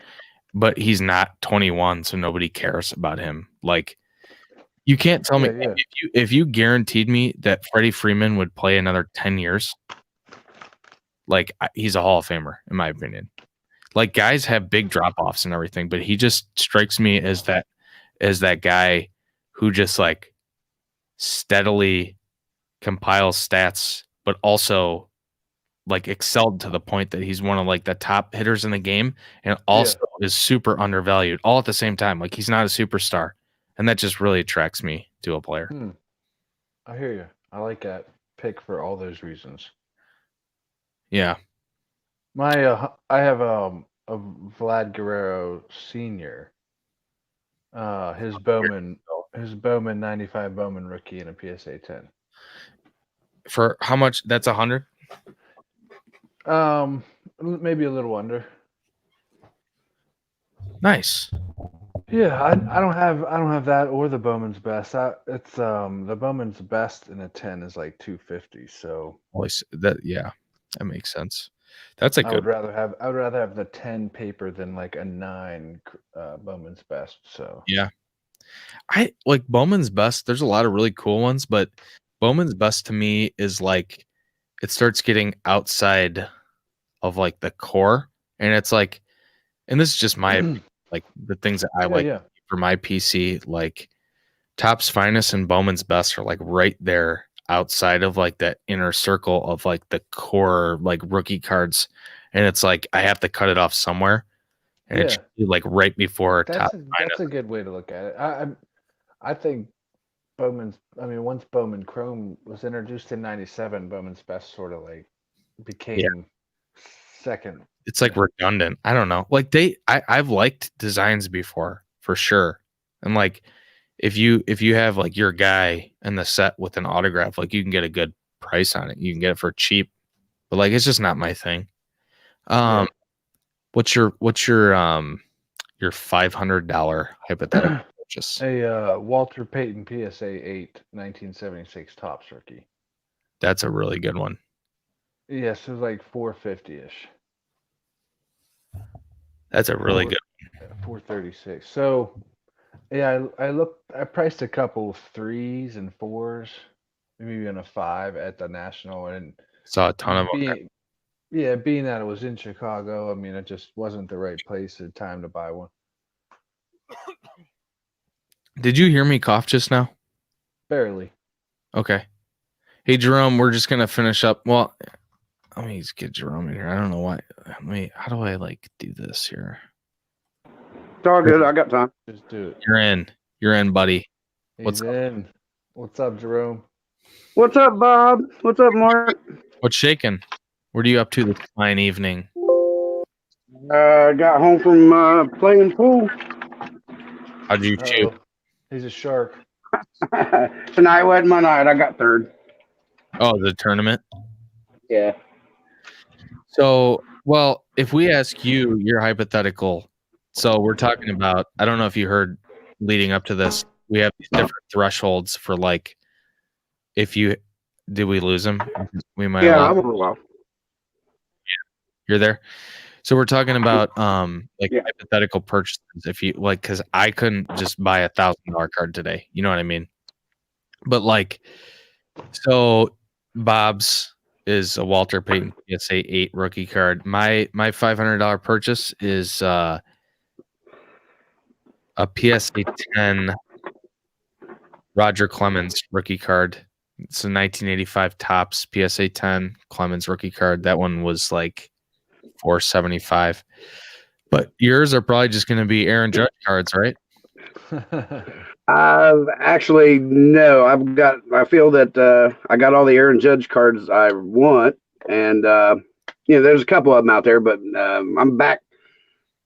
A: But he's not 21, so nobody cares about him. Like, you can't tell me if you guaranteed me that Freddie Freeman would play another 10 years, like he's a Hall of Famer, in my opinion. Like guys have big drop-offs and everything, but he just strikes me as that guy who just like steadily compiles stats, but also like excelled to the point that he's one of like the top hitters in the game and also is super undervalued all at the same time. Like he's not a superstar. And that just really attracts me to a player.
B: I hear you. I like that pick for all those reasons.
A: Yeah.
B: I have a Vlad Guerrero Sr. His Bowman 95 Bowman rookie and a PSA 10.
A: For how much? That's 100?
B: Maybe a little under.
A: Nice.
B: Yeah, I don't have that or the Bowman's best. It's the Bowman's best in a 10 is like 250. So
A: that makes sense. That's a good.
B: I would rather have the 10 paper than like a 9 Bowman's best. So
A: yeah, I like Bowman's best. There's a lot of really cool ones, but Bowman's best to me is like it starts getting outside of like the core, and it's like, and this is just my like the things that I like for my PC, like Topps Finest and Bowman's Best are like right there outside of like that inner circle of like the core like rookie cards, and it's like I have to cut it off somewhere. and it should be like right before top
B: That's a good way to look at it. I think once Bowman Chrome was introduced in '97, Bowman's Best sort of like became second.
A: It's like redundant. I don't know. Like I've liked designs before for sure, and like if you have like your guy in the set with an autograph, like you can get a good price on it. You can get it for cheap, but like it's just not my thing. What's your $500 hypothetical purchase?
B: A Walter Payton PSA 8 1976 Topps rookie.
A: That's a really good one.
B: Yes, it was like 450-ish.
A: That's a really good
B: 436. So yeah, I priced a couple of 3s and 4s, maybe even a 5 at the National, and
A: saw a ton of them.
B: Being that it was in Chicago, I mean, it just wasn't the right place or time to buy one.
A: Did you hear me cough just now?
B: Barely.
A: Okay. Hey, Jerome, we're just going to finish up. Well, let me just get Jerome in here. I don't know why. How do I like do this here?
H: It's all good. I got time.
B: Just do it.
A: You're in, buddy.
B: What's in? What's up, Jerome?
H: What's up, Bob? What's up, Mark?
A: What's shaking? What are you up to this fine evening?
H: Got home from playing pool.
A: How'd you shoot?
B: He's a shark.
H: Tonight wasn't my night. I got third.
A: Oh, the tournament?
H: Yeah.
A: So, well, if we ask you your hypothetical, so we're talking about, I don't know if you heard leading up to this, we have these different thresholds for like, did we lose him? We might have.
H: Yeah, I was a while.
A: You're there. So we're talking about hypothetical purchases. If you like, because I couldn't just buy $1,000 card today. You know what I mean? But like, so Bob's is a Walter Payton PSA 8 rookie card. My $500 purchase is a PSA 10 Roger Clemens rookie card. It's a 1985 Topps PSA 10 Clemens rookie card. That one was like $475. But yours are probably just going to be Aaron Judge cards, right?
H: Actually, no. I feel that I got all the Aaron Judge cards I want, and there's a couple of them out there, but I'm back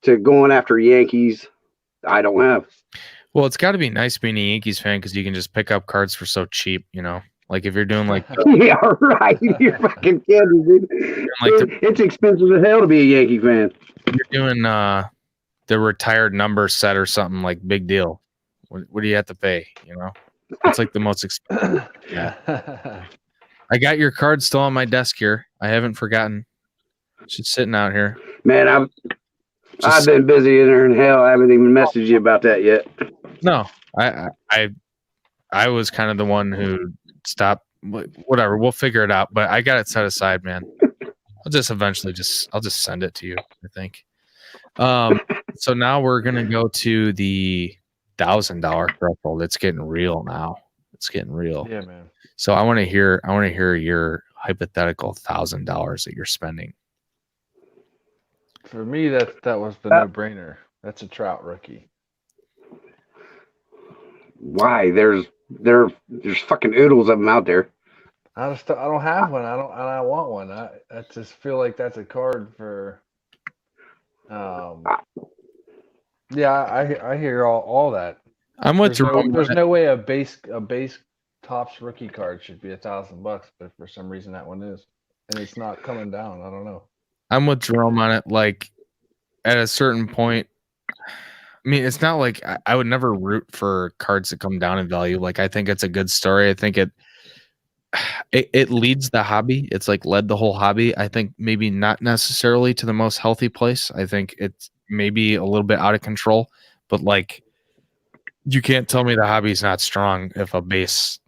H: to going after Yankees. I don't have.
A: Well, it's got to be nice being a Yankees fan because you can just pick up cards for so cheap, you know. Like if you're doing like
H: yeah, right. You're fucking kidding, dude. It's expensive as hell to be a Yankee fan.
A: You're doing the retired number set or something, like big deal. What do you have to pay? You know, it's like the most expensive. Yeah. I got your card still on my desk here. I haven't forgotten. It's just sitting out here.
H: Man, I've been busy in there in hell. I haven't even messaged you about that yet.
A: No, I was kind of the one who stopped. Whatever, we'll figure it out. But I got it set aside, man. I'll just eventually I'll just send it to you, I think. So now we're gonna go to the $1,000 threshold. It's getting real now. It's getting real.
B: Yeah, man.
A: So I want to hear your hypothetical $1,000 that you're spending.
B: For me, that was the no-brainer. That's a Trout rookie.
H: Why? There's fucking oodles of them out there.
B: I don't have one. I want one. I just feel like that's a card for. Yeah, I hear all that.
A: I'm with Jerome.
B: There's no way a base Topps rookie card should be $1,000, but for some reason that one is, and it's not coming down. I don't know.
A: I'm with Jerome on it. Like at a certain point, I mean, it's not like I would never root for cards that come down in value. Like I think it's a good story. I think it leads the hobby. It's like led the whole hobby. I think maybe not necessarily to the most healthy place. I think it's maybe a little bit out of control, but like you can't tell me the hobby's not strong if a base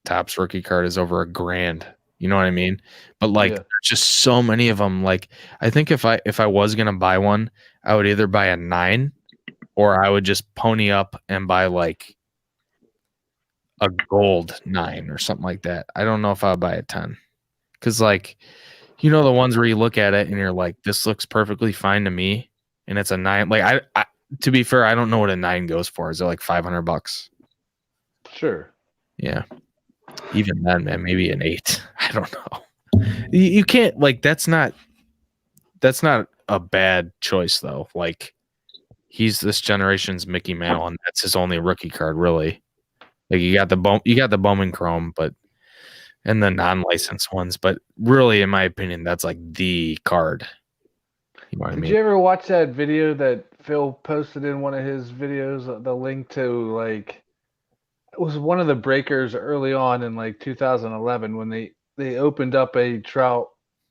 A: Topps rookie card is over $1,000. You know what I mean? But like there's just so many of them. Like I think if I was gonna buy one, I would either buy a 9 or I would just pony up and buy like a gold 9 or something like that. I don't know if I'll buy a 10. Because like, you know, the ones where you look at it and you're like, this looks perfectly fine to me. and it's a 9. Like I to be fair, I don't know what a 9 goes for. Is it like $500?
B: Sure.
A: Yeah. Even then, man, maybe an 8. I don't know. You can't like that's not a bad choice though. Like he's this generation's Mickey Mantle, and that's his only rookie card, really. Like you got the Bowman Chrome, but and the non-licensed ones, but really, in my opinion, that's like the card. You know what I
B: Did
A: mean?
B: you ever watch that video that Phil posted in one of his videos? The link to like it was one of the breakers early on in like 2011 when they opened up a Trout.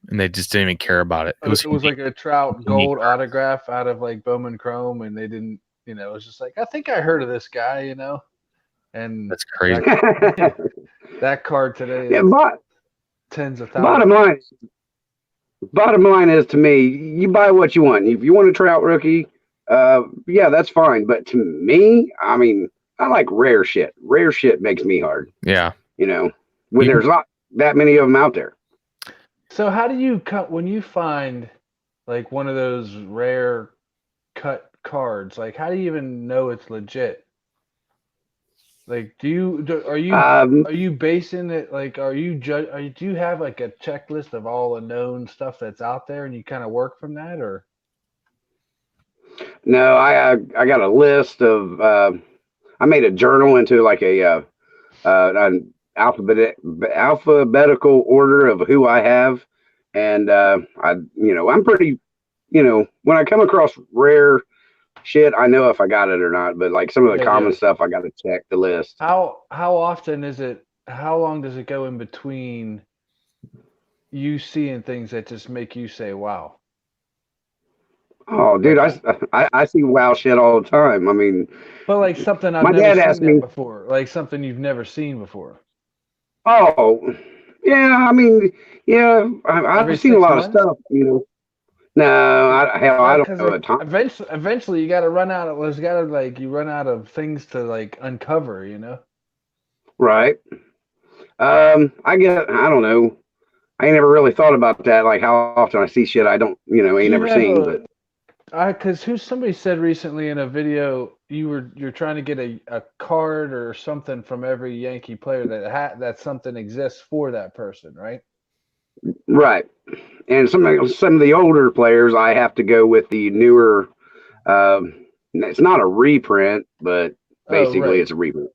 A: And they just didn't even care about it.
B: It was like a Trout gold autograph out of like Bowman Chrome, and they didn't. It was just like I think I heard of this guy, and
A: that's crazy.
B: That card today.
H: Yeah,
B: Tens of thousands.
H: Bottom line is to me, you buy what you want. If you want a Trout rookie, yeah, that's fine. But to me, I mean, I like rare shit. Rare shit makes me hard.
A: Yeah.
H: When there's not that many of them out there.
B: So how do you cut when you find like one of those rare cut cards? Like, how do you even know it's legit? Like, are you basing it like do you have like a checklist of all the known stuff that's out there and you kind of work from that, or?
H: No, I got a list of I made a journal into like an alphabetical order of who I have, and I'm pretty when I come across rare shit, I know if I got it or not, but like some of the common stuff, I got to check the list.
B: How often is it? How long does it go in between you seeing things that just make you say, "Wow"?
H: Oh, dude, I see wow shit all the time. I mean,
B: but like something I've never seen before, like something you've never seen before.
H: Oh, yeah. I mean, yeah, I've seen a lot of stuff. No, I don't know a ton.
B: Eventually, you got to run out of. You run out of things to like uncover.
H: Right. I don't know. I ain't never really thought about that. Like how often I see shit I don't, ain't never seen. But
B: because somebody said recently in a video you're trying to get a card or something from every Yankee player that something exists for that person, right?
H: Right. And some of the older players, I have to go with the newer. It's not a reprint, but basically it's a reprint.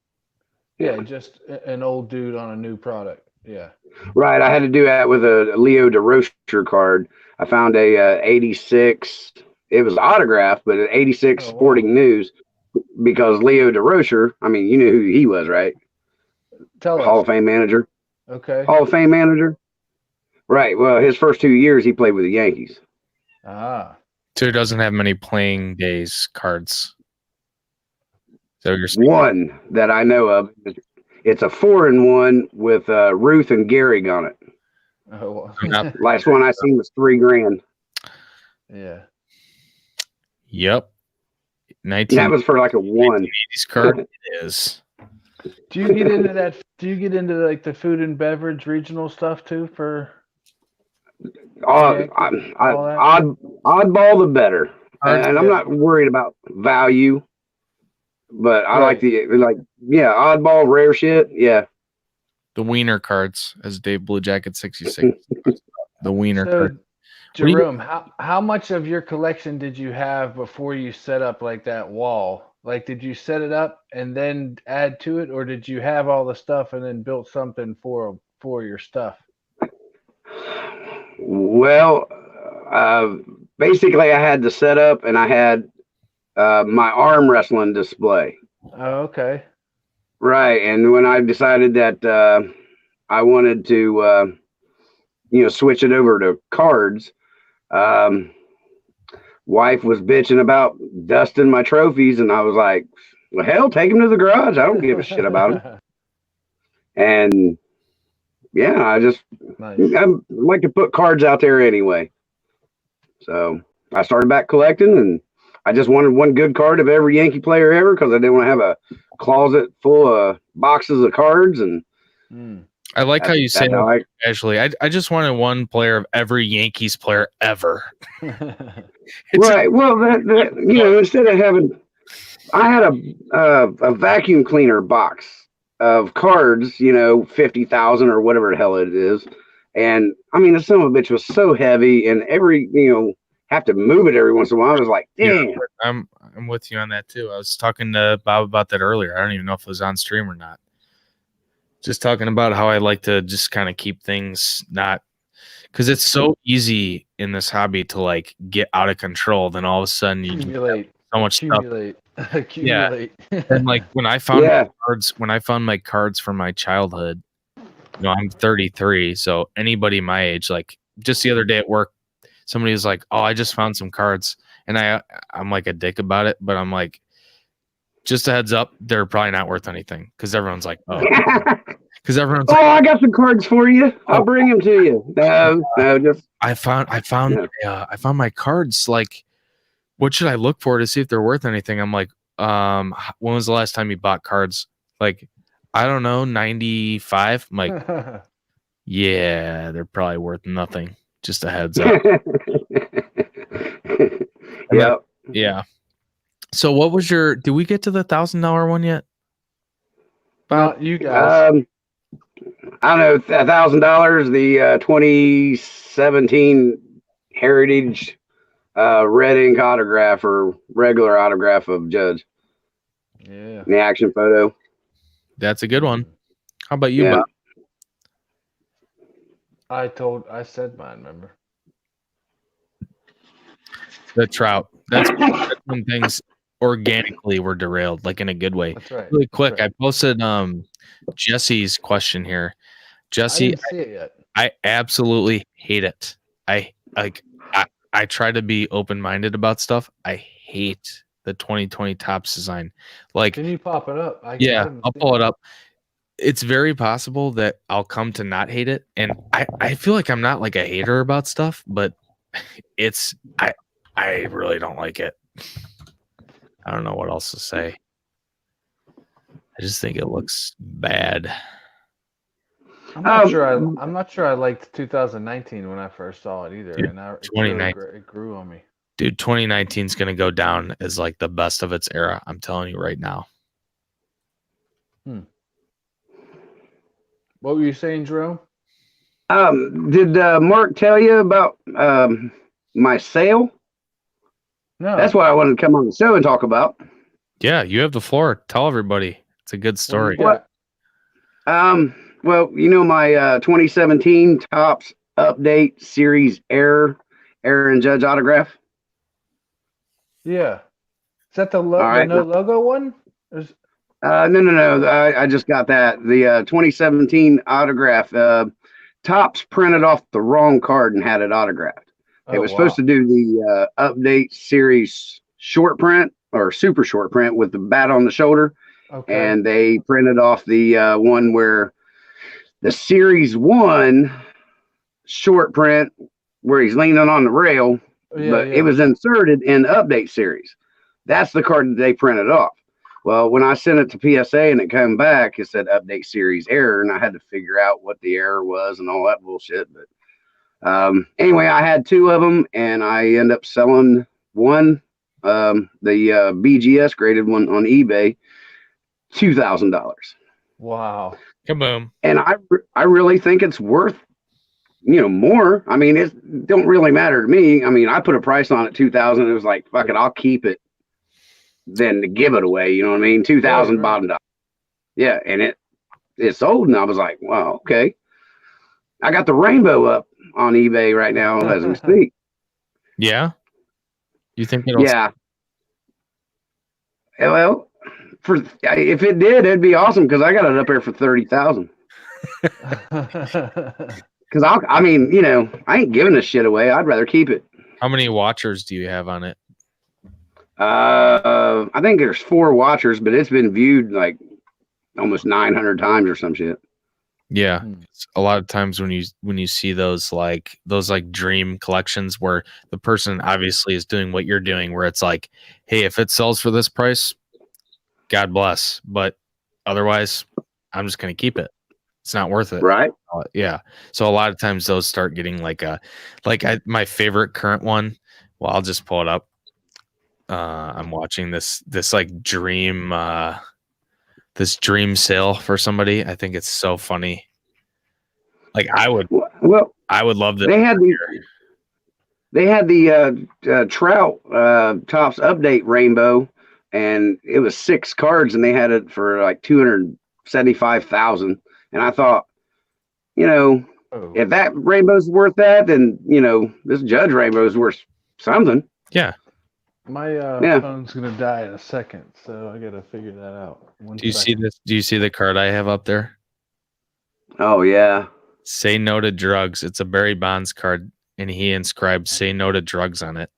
B: Yeah, just an old dude on a new product. Yeah.
H: Right. I had to do that with a Leo DeRocher card. I found a 86. It was autographed, but an 86 Sporting News, because Leo DeRocher, I mean, you knew who he was, right?
B: Tell us.
H: Hall of Fame manager.
B: Okay.
H: Hall of Fame manager. Right. Well, his first 2 years, he played with the Yankees.
B: Ah.
A: So he doesn't have many playing days cards. So you're saying?
H: One that I know of. It's a 4-in-1 with Ruth and Gehrig on it.
B: Oh.
H: Last one I seen was $3,000.
B: Yeah.
A: Yep.
H: That was for like a 1.
A: 1980s card. It is.
B: Do you get into that? Do you get into like the food and beverage regional stuff too? For
H: oddball the better, and I'm not worried about value, but I like oddball rare shit. Yeah,
A: the Wiener cards, as Dave Blue Jacket 66. The Wiener card.
B: Jerome, how much of your collection did you have before you set up like that wall? Like, did you set it up and then add to it, or did you have all the stuff and then built something for your stuff?
H: Well, basically, I had the setup and I had my arm wrestling display.
B: Oh, okay.
H: Right, and when I decided that I wanted to, switch it over to cards, wife was bitching about dusting my trophies, and I was like, well, hell, take them to the garage. I don't give a shit about them. And yeah, I like to put cards out there anyway. So I started back collecting, and I just wanted one good card of every Yankee player ever, because I didn't want to have a closet full of boxes of cards. And
A: I like how you say that casually. I just wanted one player of every Yankees player ever.
H: Right. Well, instead of having, I had a vacuum cleaner box of cards, 50,000 or whatever the hell it is. And I mean, the son of a bitch was so heavy, and have to move it every once in a while. I was like, damn.
A: Yeah, I'm with you on that too. I was talking to Bob about that earlier. I don't even know if it was on stream or not. Just talking about how I like to just kind of keep things not, because it's so easy in this hobby to like get out of control. Then all of a sudden you just have so much stuff.
B: Accumulate.
A: And like when I found
H: Yeah.
A: my cards from my childhood, I'm 33, so anybody my age, like just the other day at work, somebody was like, "Oh, I just found some cards," and I'm like a dick about it, but I'm like, just a heads up, they're probably not worth anything because everyone's like, "Oh," because everyone's like,
H: I got some cards for you. I'll bring them to you. No, just
A: I found my cards. Like, what should I look for to see if they're worth anything? I'm like, when was the last time you bought cards? Like, I don't know, 95. I'm like, yeah, they're probably worth nothing. Just a heads up.
H: Yep.
A: Yeah. So what was did we get to the $1,000 one yet?
B: Not you guys.
H: I don't know, $1,000, the 2017 Heritage red ink autograph or regular autograph of Judge.
B: Yeah.
H: The action photo.
A: That's a good one. How about you,
H: Yeah.
A: Bob?
B: I said mine, remember?
A: The trout. That's when things organically were derailed, like in a good way.
B: That's right.
A: Really quick,
B: That's
A: I posted Jesse's question here.
B: I
A: Jesse,
B: didn't see it yet.
A: I absolutely hate it. I try to be open-minded about stuff. I hate the 2020 Topps design. Like,
B: Can you pop it up?
A: I'll pull it up. It's very possible that I'll come to not hate it, and I feel like I'm not like a hater about stuff, but I really don't like it. I don't know what else to say. I just think it looks bad.
B: I'm not sure I liked 2019 when I first saw it either,
A: Dude,
B: and it grew on me.
A: Dude, 2019 is going to go down as like the best of its era. I'm telling you right now.
B: What were you saying, Jerome?
H: Did Mark tell you about my sale?
B: No.
H: That's what I wanted to come on the show and talk about.
A: Yeah, you have the floor. Tell everybody. It's a good story.
B: What?
H: Well, my 2017 Topps Update Series Aaron Judge autograph.
B: Yeah. Is that the
H: right.
B: no logo one?
H: No. I just got that. The 2017 autograph. Topps printed off the wrong card and had it autographed. It was supposed to do the Update Series short print or super short print with the bat on the shoulder.
B: Okay.
H: And they printed off the one where the Series 1 short print where he's leaning on the rail, but it was inserted in Update Series. That's the card that they printed off. Well, when I sent it to PSA and it came back, it said Update Series error, and I had to figure out what the error was and all that bullshit. But anyway, I had two of them, and I end up selling one, the BGS graded one on eBay, $2,000.
B: Wow.
A: Kaboom.
H: And I really think it's worth, more. I mean, it don't really matter to me. I mean, I put a price on it, 2,000. It was like, fuck it, I'll keep it than to give it away. You know what I mean? 2,000
B: right.
H: bottom dollar. Yeah, and it sold, and I was like, wow, okay. I got the rainbow up on eBay right now as we speak.
A: Yeah. You think it'll?
H: Yeah. Well, if it did, it'd be awesome because I got it up there for 30,000. Because I ain't giving this shit away. I'd rather keep it.
A: How many watchers do you have on it?
H: I think there's 4 watchers, but it's been viewed like almost 900 times or some shit.
A: Yeah, a lot of times when you see those dream collections where the person obviously is doing what you're doing, where it's like, hey, if it sells for this price, God bless, but otherwise, I'm just gonna keep it. It's not worth it,
H: right?
A: Yeah. So a lot of times those start getting my favorite current one Well, I'll just pull it up. I'm watching this like dream sale for somebody. I think it's so funny. Like I would love this.
H: They had the Trout Tops update rainbow, and it was 6 cards, and they had it for like 275,000. And I thought, if that rainbow's worth that, then this Judge rainbow is worth something.
A: Yeah.
B: My phone's gonna die in a second, so I gotta figure that out.
A: Do you see this? Do you see the card I have up there?
H: Oh yeah.
A: Say no to drugs. It's a Barry Bonds card, and he inscribed "Say no to drugs" on it.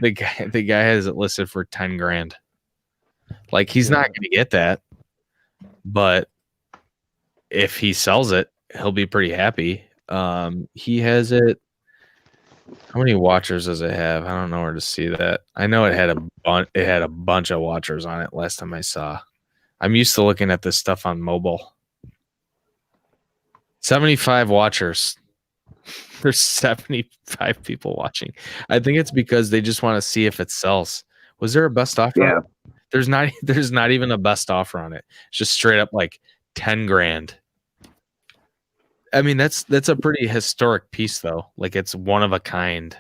A: The guy has it listed for 10 grand. Like he's not going to get that, but if he sells it, he'll be pretty happy. He has it. How many watchers does it have? I don't know where to see that. I know it had a bunch of watchers on it last time I saw. I'm used to looking at this stuff on mobile. 75 watchers. There's 75 people watching. I think it's because they just want to see if it sells. Was there a best offer?
H: Yeah.
A: There's not even a best offer on it. It's just straight up like 10 grand. I mean, that's a pretty historic piece though. Like it's one of a kind,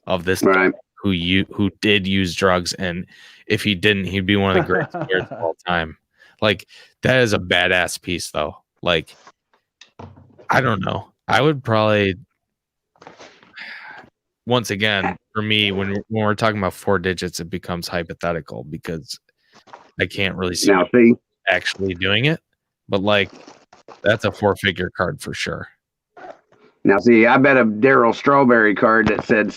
A: of this guy who did use drugs, and if he didn't, he'd be one of the greatest players of all time. Like that is a badass piece though. Like I don't know. I would probably, once again, for me, when we're talking about 4 digits, it becomes hypothetical because I can't really see actually doing it. But like, that's a 4-figure card for sure.
H: Now, see, I bet a Daryl Strawberry card that said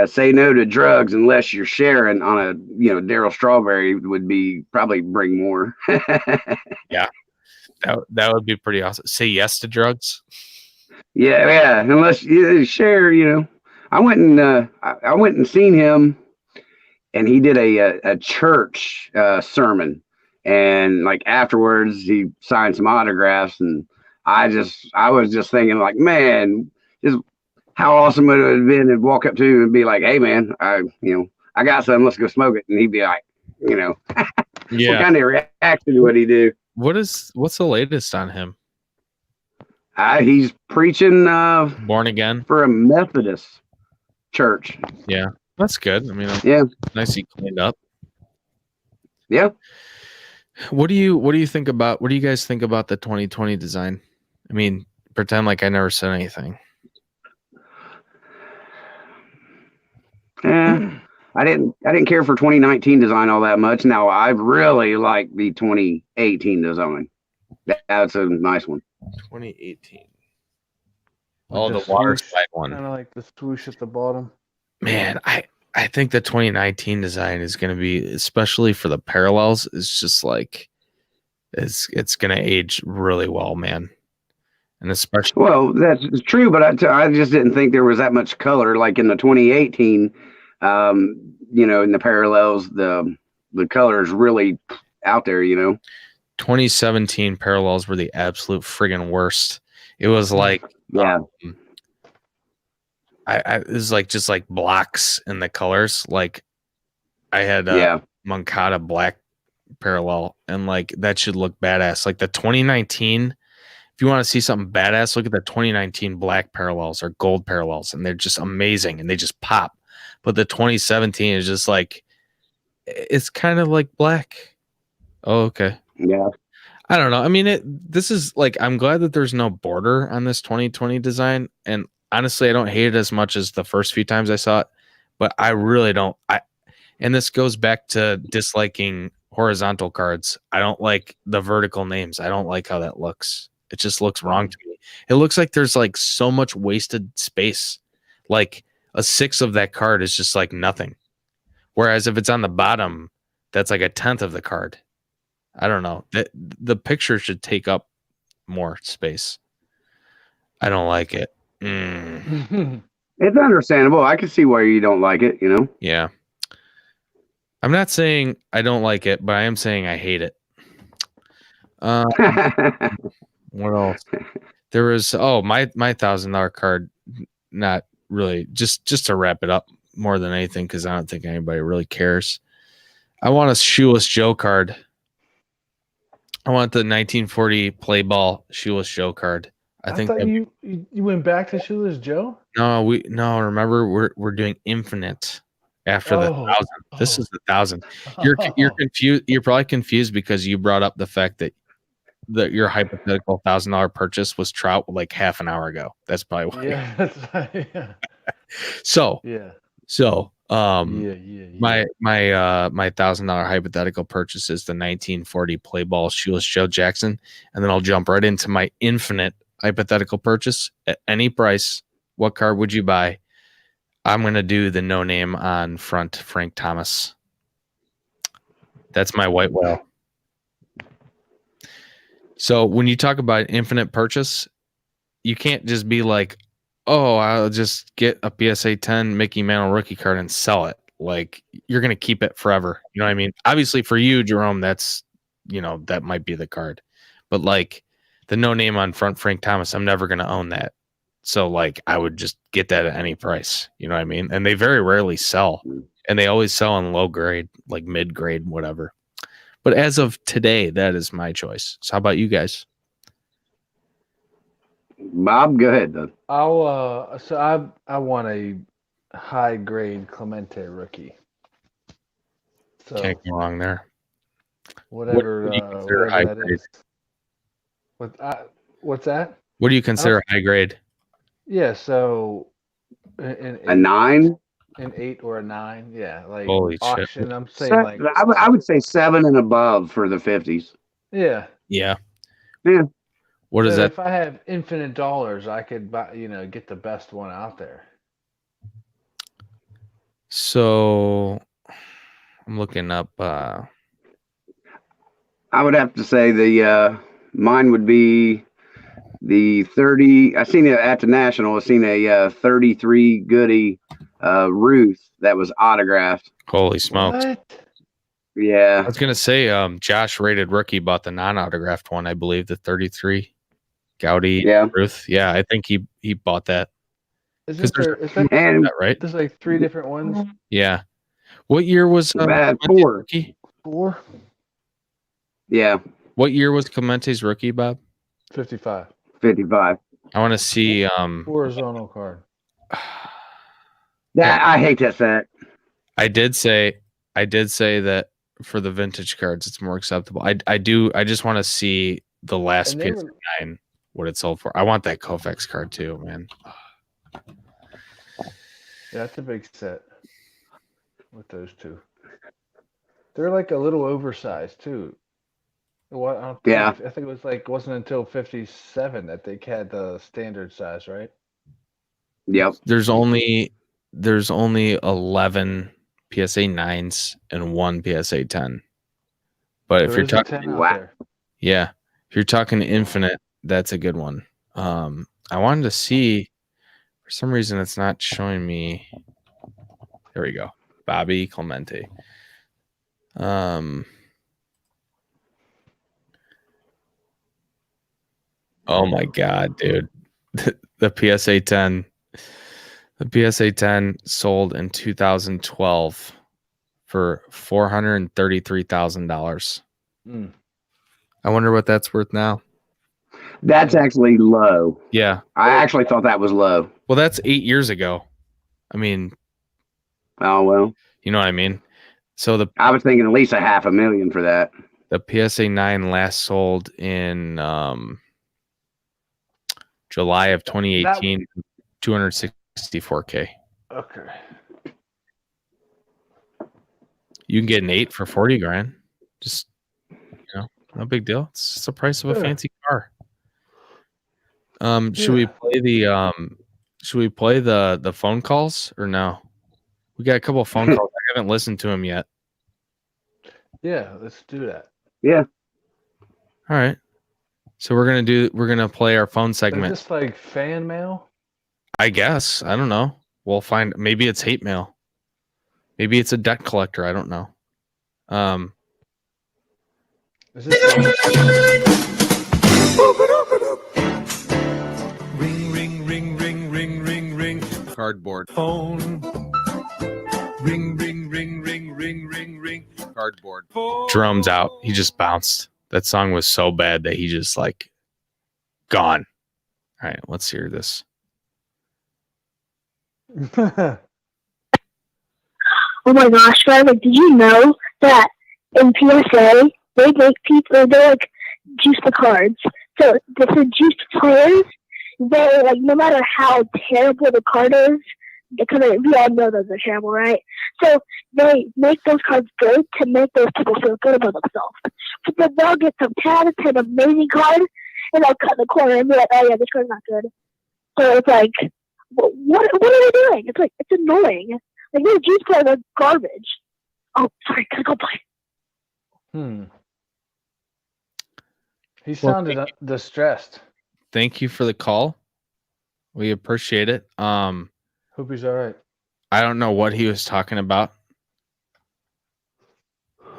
H: "say no to drugs unless you're sharing" on a Daryl Strawberry would probably bring more.
A: Yeah, that would be pretty awesome. Say yes to drugs.
H: Yeah. Unless you share, I went and seen him, and he did a church sermon, and like afterwards he signed some autographs, and I was just thinking like, man, just how awesome it would have been to walk up to him and be like, hey man, I got something, let's go smoke it, and he'd be like,
A: yeah,
H: what kind of reaction would he do?
A: What's the latest on him?
H: He's preaching
A: born again
H: for a Methodist church.
A: Yeah, that's good. I mean, nicely cleaned up.
H: Yeah.
A: What do you think about? What do you guys think about the 2020 design? I mean, pretend like I never said anything.
H: I didn't care for 2019 design all that much. Now I really like the 2018 design. That's a nice one.
A: 2018. Oh, the water slide one.
B: Kind of like the swoosh at the bottom.
A: Man, I think the 2019 design is going to be, especially for the parallels, is just like it's going to age really well, man. And especially
H: that's true, but I just didn't think there was that much color like in the 2018. In the parallels, the color is really out there.
A: 2017 parallels were the absolute friggin' worst. It was like it was like just like blocks in the colors. Like I had a Moncada black parallel, and like that should look badass. Like the 2019, if you want to see something badass, look at the 2019 black parallels or gold parallels, and they're just amazing and they just pop. But the 2017 is just like, it's kind of like black. Oh, okay.
H: Yeah.
A: I don't know. I mean, this is like, I'm glad that there's no border on this 2020 design. And honestly, I don't hate it as much as the first few times I saw it, but I really don't. And this goes back to disliking horizontal cards. I don't like the vertical names. I don't like how that looks. It just looks wrong to me. It looks like there's like so much wasted space. Like a 6 of that card is just like nothing. Whereas if it's on the bottom, that's like a 10th of the card. I don't know. The picture should take up more space. I don't like it.
H: It's understandable. I can see why you don't like it,
A: Yeah. I'm not saying I don't like it, but I am saying I hate it. What else? There was my $1,000 card. Not really. Just to wrap it up more than anything, because I don't think anybody really cares. I want a Shoeless Joe card. I want the 1940 play ball Shoeless Joe card. I think
B: thought you went back to Shoeless Joe.
A: No, remember we're doing infinite after the 1,000. This is the 1,000. You're confused. You're probably confused because you brought up the fact that your hypothetical $1,000 purchase was trout like half an hour ago. That's probably why.
B: Yeah, that's right. Yeah.
A: My $1,000 hypothetical purchase is the 1940 play ball Shoeless Joe Jackson, and then I'll jump right into my infinite hypothetical purchase at any price. What card would you buy? I'm going to do the no name on front Frank Thomas. That's my white whale. So when you talk about infinite purchase, you can't just be like, oh, I'll just get a PSA 10 Mickey Mantle rookie card and sell it. Like, you're going to keep it forever. You know what I mean? Obviously for you, Jerome, that's, that might be the card. But like the no name on front Frank Thomas, I'm never going to own that. So like I would just get that at any price. You know what I mean? And they very rarely sell. And they always sell in low grade, like mid grade, whatever. But as of today, that is my choice. So how about you guys?
H: Bob, go ahead, though.
B: I want a high grade Clemente rookie. So
A: Can't go wrong there.
B: Whatever,
A: What do you consider high
B: that
A: grade?
B: is. What's that?
A: What do you consider high grade?
B: Yeah, so
H: A 9?
B: An 8 or a 9, yeah, like
A: Holy
B: auction.
A: shit.
B: I'm saying like
H: I would say 7 and above for the 50s.
B: yeah.
A: Yeah.
H: Yeah.
A: What is that?
B: If I have infinite dollars, I could buy, get the best one out there.
A: So I'm looking up.
H: I would have to say mine would be the 30. I seen it at the National. I seen a 33 goodie Ruth that was autographed.
A: Holy smokes.
B: What?
H: Yeah.
A: I was gonna say, Josh Rated Rookie bought the non-autographed one, I believe, the 33 Gaudy Ruth. Yeah, I think he bought that.
B: Is that
A: right?
B: There's like 3 different ones.
A: Yeah. What year was
H: 4?
A: Rookie?
B: 4?
H: Yeah.
A: What year was Clemente's rookie, Bob?
B: 55.
H: 55.
A: I want to see
B: horizontal card.
H: I hate that set.
A: I did say that for the vintage cards it's more acceptable. I just want to see the last PS9 what it sold for. I want that Koufax card too, man.
B: Yeah, that's a big set with those two. They're like a little oversized too. I think it was like wasn't until 57 that they had the standard size, right?
H: Yep.
A: There's only 11 PSA 9s and 1 PSA 10. But if you're talking if you're talking infinite, that's a good one. I wanted to see, for some reason it's not showing me. There we go. Bobby Clemente. Oh my God, dude. The PSA 10. The PSA 10 sold in 2012 for $433,000. I wonder what that's worth now.
H: That's actually low.
A: Yeah.
H: I actually thought that was low.
A: Well, that's 8 years ago. I mean,
H: oh, well.
A: You know what I mean? So
H: I was thinking at least $500,000 for that.
A: The PSA 9 last sold in July of 2018, 264K.
B: Okay.
A: You can get an 8 for 40 grand. Just, no big deal. It's just the price of a fancy car. Should we play the phone calls or no? We got a couple of phone calls. I haven't listened to them yet.
B: Yeah, let's do that.
H: Yeah.
A: All right. So we're gonna play our phone segment.
B: Is this like fan mail?
A: I guess. I don't know. We'll find. Maybe it's hate mail. Maybe it's a debt collector. I don't know.
B: Is this
A: Cardboard.
G: Phone. Ring, ring, ring, ring, ring, ring, ring.
A: Cardboard. Drums out. He just bounced. That song was so bad that he just like gone. All right, let's hear this.
I: Oh my gosh, guys, like, did you know that in PSA, they make people, they like juice the cards. So the juiced players, they like, no matter how terrible the card is, because we all know those are terrible, right? So they make those cards good to make those people feel good about themselves. So then they'll get some 10 an amazing card, and they'll cut the corner and be like, oh yeah, this card's not good. So it's like, what are they doing? It's like, it's annoying. Like, these juice players are garbage. Oh, sorry, gotta go play.
B: He sounded distressed.
A: Thank you for the call. We appreciate it.
B: Hope he's all right.
A: I don't know what he was talking about.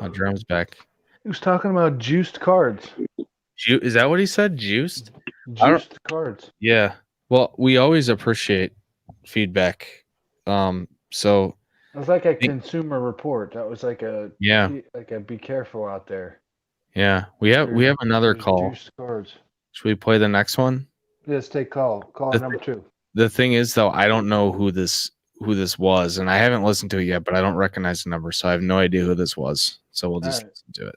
A: My drum's back.
B: He was talking about juiced cards.
A: Is that what he said? Juiced?
B: Juiced cards.
A: Yeah. Well, we always appreciate feedback. So
B: it was like a consumer report. That was like a be careful out there.
A: Yeah. We have another call.
B: Juiced cards.
A: Should we play the next one?
B: Let's take call. Call number 2.
A: The thing is, though, I don't know who this was, and I haven't listened to it yet, but I don't recognize the number, so I have no idea who this was. So we'll just listen to it.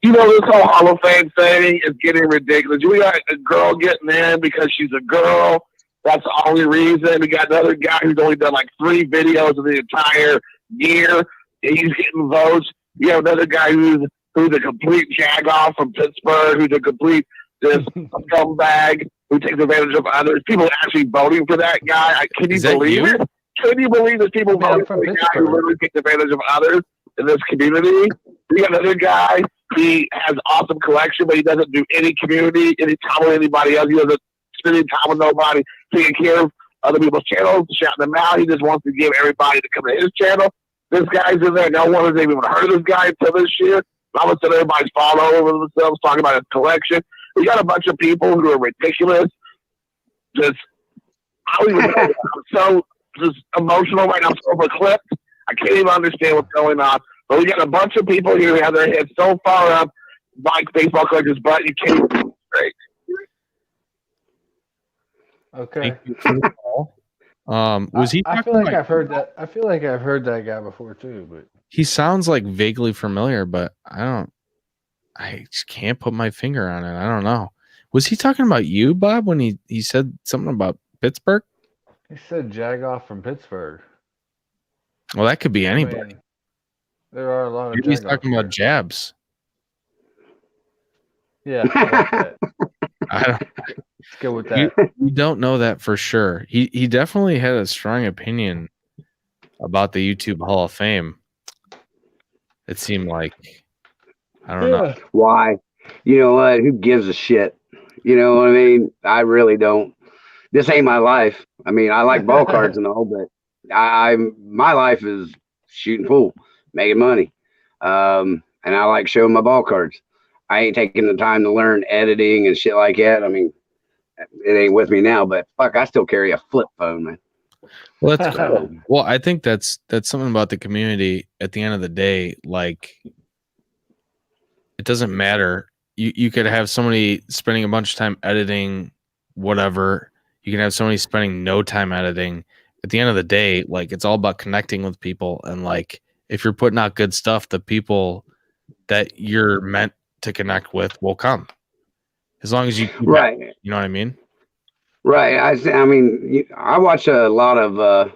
J: You know, this whole Hall of Fame thing is getting ridiculous. We got a girl getting in because she's a girl. That's the only reason. We got another guy who's only done like 3 videos of the entire year, and he's getting votes. You have another guy who's a complete jagoff from Pittsburgh, who's a complete scumbag, who takes advantage of others. People actually voting for that guy. Can you believe it? Can you believe there's people voting for the guy who literally takes advantage of others in this community? We got another guy. He has awesome collection, but he doesn't do any community, any time with anybody else. He doesn't spend any time with nobody, taking care of other people's channels, shouting them out. He just wants to give everybody to come to his channel. This guy's in there. No one has even heard of this guy until this year. All of a sudden, everybody's falling over themselves talking about his collection. We got a bunch of people who are ridiculous. I don't even know. I'm so just emotional right now. I'm so overclipped. I can't even understand what's going on. But we got a bunch of people here who have their heads so far up, like baseball collectors' butt, you can't even straight.
B: Okay.
A: Thank you for the call. Was he?
B: I feel like I've heard that. I feel like I've heard that guy before too. But
A: he sounds like vaguely familiar, but I just can't put my finger on it. I don't know. Was he talking about you, Bob, when he said something about Pittsburgh?
B: He said Jagoff from Pittsburgh.
A: Well, that could be anybody.
B: I mean, there are a lot of.
A: Maybe he's talking about jabs.
B: Yeah, I like that. Let's go with that.
A: You don't know that for sure. He definitely had a strong opinion about the YouTube Hall of Fame. It seemed like, I don't know.
H: Why? You know what? Who gives a shit? You know what I mean? I really don't. This ain't my life. I mean, I like ball cards and all, but my life is shooting pool, making money. And I like showing my ball cards. I ain't taking the time to learn editing and shit like that. I mean, it ain't with me now, but fuck, I still carry a flip phone, man.
A: Well, that's cool. Well, I think that's something about the community. At the end of the day, like, it doesn't matter. You could have somebody spending a bunch of time editing, whatever. You can have somebody spending no time editing. At the end of the day, like, it's all about connecting with people. And like, if you're putting out good stuff, the people that you're meant to connect with will come. As long as you keep
H: right.
A: That, you know what I mean?
H: Right. I mean, I watch a lot of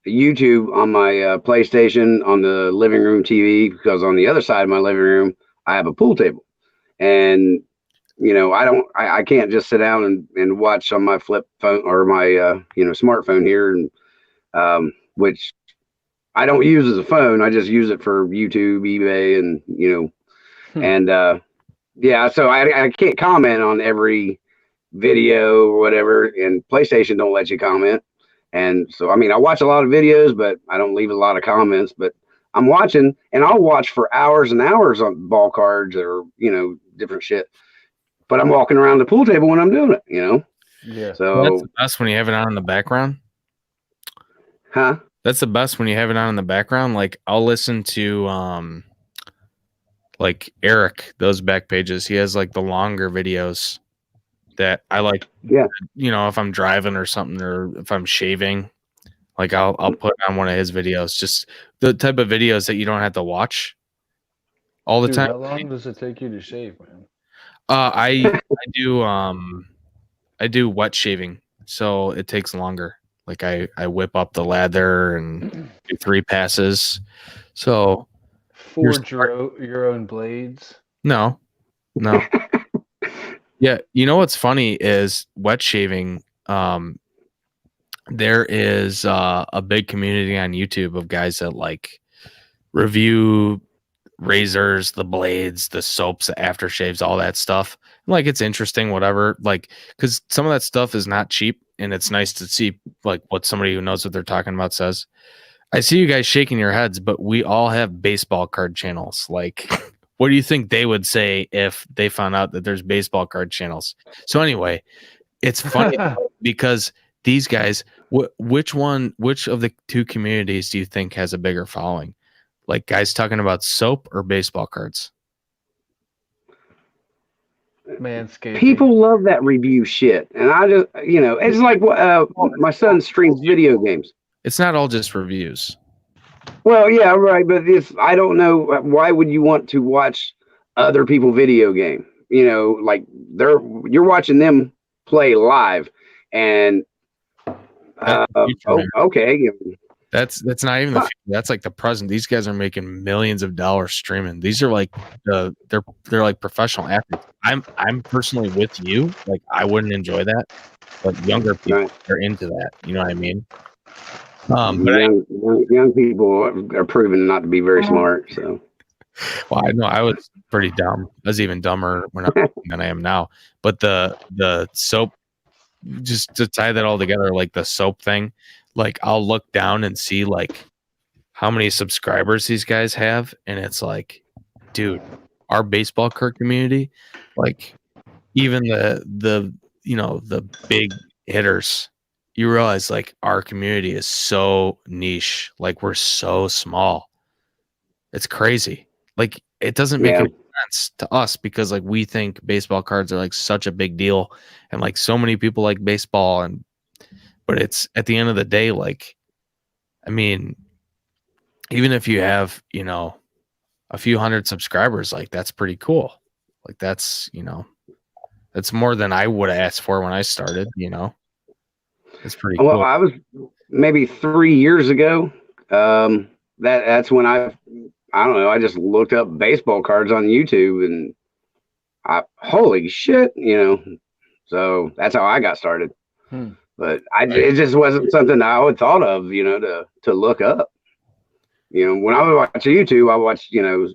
H: YouTube on my PlayStation on the living room TV, because on the other side of my living room, I have a pool table. And, you know, I can't just sit down and watch on my flip phone or my, smartphone here, and which I don't use as a phone. I just use it for YouTube, eBay, and, and yeah, so I can't comment on every video or whatever, and PlayStation don't let you comment. And so, I mean, I watch a lot of videos, but I don't leave a lot of comments. But I'm watching, and I'll watch for hours and hours on ball cards or, different shit but I'm walking around the pool table when I'm doing it, you know?
B: Yeah.
H: So
A: That's the best when you have it on in the background.
H: Huh?
A: That's the best when you have it on in the background. Like I'll listen to like Eric, those back pages. He has like the longer videos that I like.
H: Yeah.
A: You know, if I'm driving or something, or if I'm shaving, like I'll put on one of his videos. Just the type of videos that you don't have to watch all the
B: Dude,
A: time.
B: how long does it take you to shave, man?
A: I do wet shaving, so it takes longer. Like I whip up the lather and do 3 passes. So
B: Forge your own blades.
A: no. Yeah, you know what's funny is wet shaving. There is a big community on YouTube of guys that like review razors, the blades, the soaps, the aftershaves, all that stuff. Like it's interesting, whatever. Like because some of that stuff is not cheap, and it's nice to see like what somebody who knows what they're talking about says. I see you guys shaking your heads, but we all have baseball card channels. Like, what do you think they would say if they found out that there's baseball card channels? So anyway, it's funny because these guys, which of the two communities do you think has a bigger following? Like guys talking about soap or baseball cards?
B: Manscaping.
H: People love that review shit, and I just, you know, it's like my son streams video games.
A: It's not all just reviews.
H: Well, yeah, right, but I don't know, why would you want to watch other people video game? You know, like you're watching them play live, and okay.
A: That's not even the future. That's like the present. These guys are making millions of dollars streaming. These are like they're like professional athletes. I'm personally with you. Like I wouldn't enjoy that, but younger people are into that. You know what I mean? But
H: young people are proven not to be very smart. So,
A: well, I know I was pretty dumb. I was even dumber than I am now. But the soap, just to tie that all together, like the soap thing, like I'll look down and see like how many subscribers these guys have, and it's like, dude, our baseball card community, like even the you know the big hitters. You realize like our community is so niche, like we're so small. It's crazy. Like it doesn't make any sense to us because like we think baseball cards are like such a big deal and like so many people like baseball, and but it's at the end of the day, like I mean, even if you have, you know, a few hundred subscribers, like that's pretty cool. Like that's, you know, that's more than I would have asked for when I started, you know. It's pretty cool.
H: Well, I was maybe 3 years ago. That's when I don't know. I just looked up baseball cards on YouTube, and holy shit, you know. So that's how I got started. But it just wasn't something I would thought of, you know, to look up. You know, when I would watch YouTube, I watched, you know,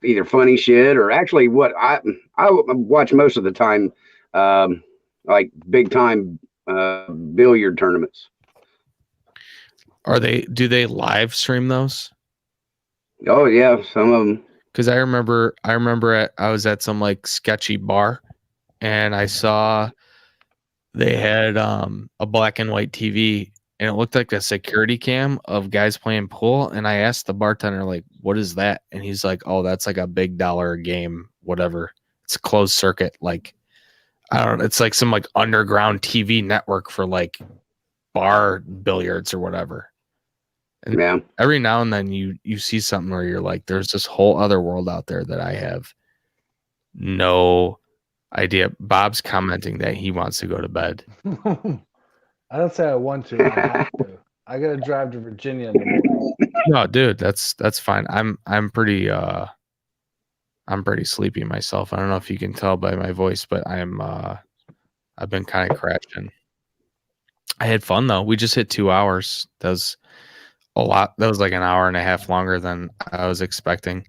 H: either funny shit or actually what I watch most of the time, like big time billiard tournaments.
A: Do they live stream those?
H: Oh yeah, some of them.
A: Because I remember I was at some like sketchy bar, and I saw they had a black and white TV, and it looked like a security cam of guys playing pool. And I asked the bartender, like, what is that? And he's like, oh, that's like a big dollar game, whatever. It's a closed circuit. Like, I don't know. It's like some like underground TV network for like bar billiards or whatever. And
H: yeah,
A: every now and then you see something where you're like, there's this whole other world out there that I have no idea. Bob's commenting that he wants to go to bed.
B: I don't say I want to. I have to. I gotta drive to Virginia in the morning.
A: No, dude, that's fine. I'm pretty sleepy myself. I don't know if you can tell by my voice, but I've been kind of crashing. I had fun though. We just hit 2 hours. That was a lot. That was like an hour and a half longer than I was expecting.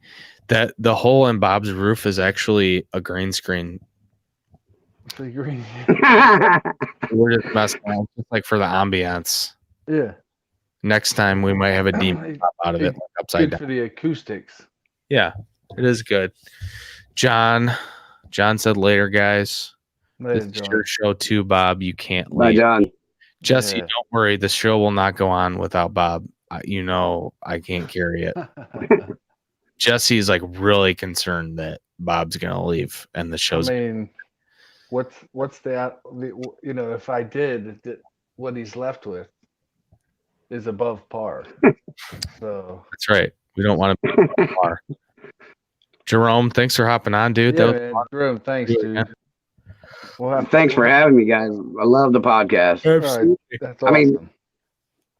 A: That the hole in Bob's roof is actually a green screen.
B: We're
A: just messing around, just like for the ambiance.
B: Yeah.
A: Next time we might have a demon pop out of it, like upside
B: Good
A: down.
B: for the acoustics.
A: Yeah, it is good. John John said later, guys.
B: Later,
A: This is
B: John.
A: your show too, Bob. You can't
H: Bye,
A: leave.
H: John.
A: Jesse,
B: Yeah.
A: don't worry. The show will not go on without Bob. You know I can't carry it. Jesse's like really concerned that Bob's gonna leave and the
B: I
A: show's.
B: mean, what's the if I did what he's left with is above par. So
A: That's right. We don't want to be far. Jerome, thanks for hopping on, dude.
B: yeah,
A: That was
B: man.
A: fun.
B: Jerome, thanks,
A: Yeah.
B: dude.
H: Thanks for having me, guys. I love the podcast.
B: Right, that's awesome.
H: I mean,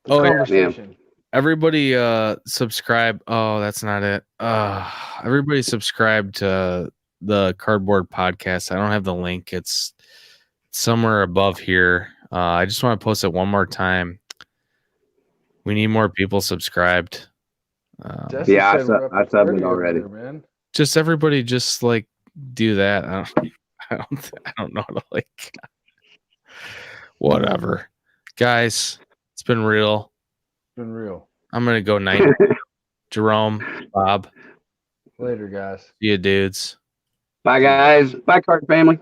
B: the
A: yeah.
B: conversation.
A: Everybody subscribe. Oh, that's not it. Everybody subscribe to the Cardboard Podcast. I don't have the link. It's somewhere above here. I just want to post it one more time. We need more people subscribed.
B: Jesse
H: Yeah, I
B: said we're up to
H: subbed
B: 30
H: it
B: over
H: already.
B: there, man.
A: Just everybody just like do that. I don't know how to like whatever. Guys, it's been real.
B: It's been real.
A: I'm gonna go night. Jerome, Bob.
B: Later, guys.
A: See you dudes.
H: Bye, guys. Bye, Card family.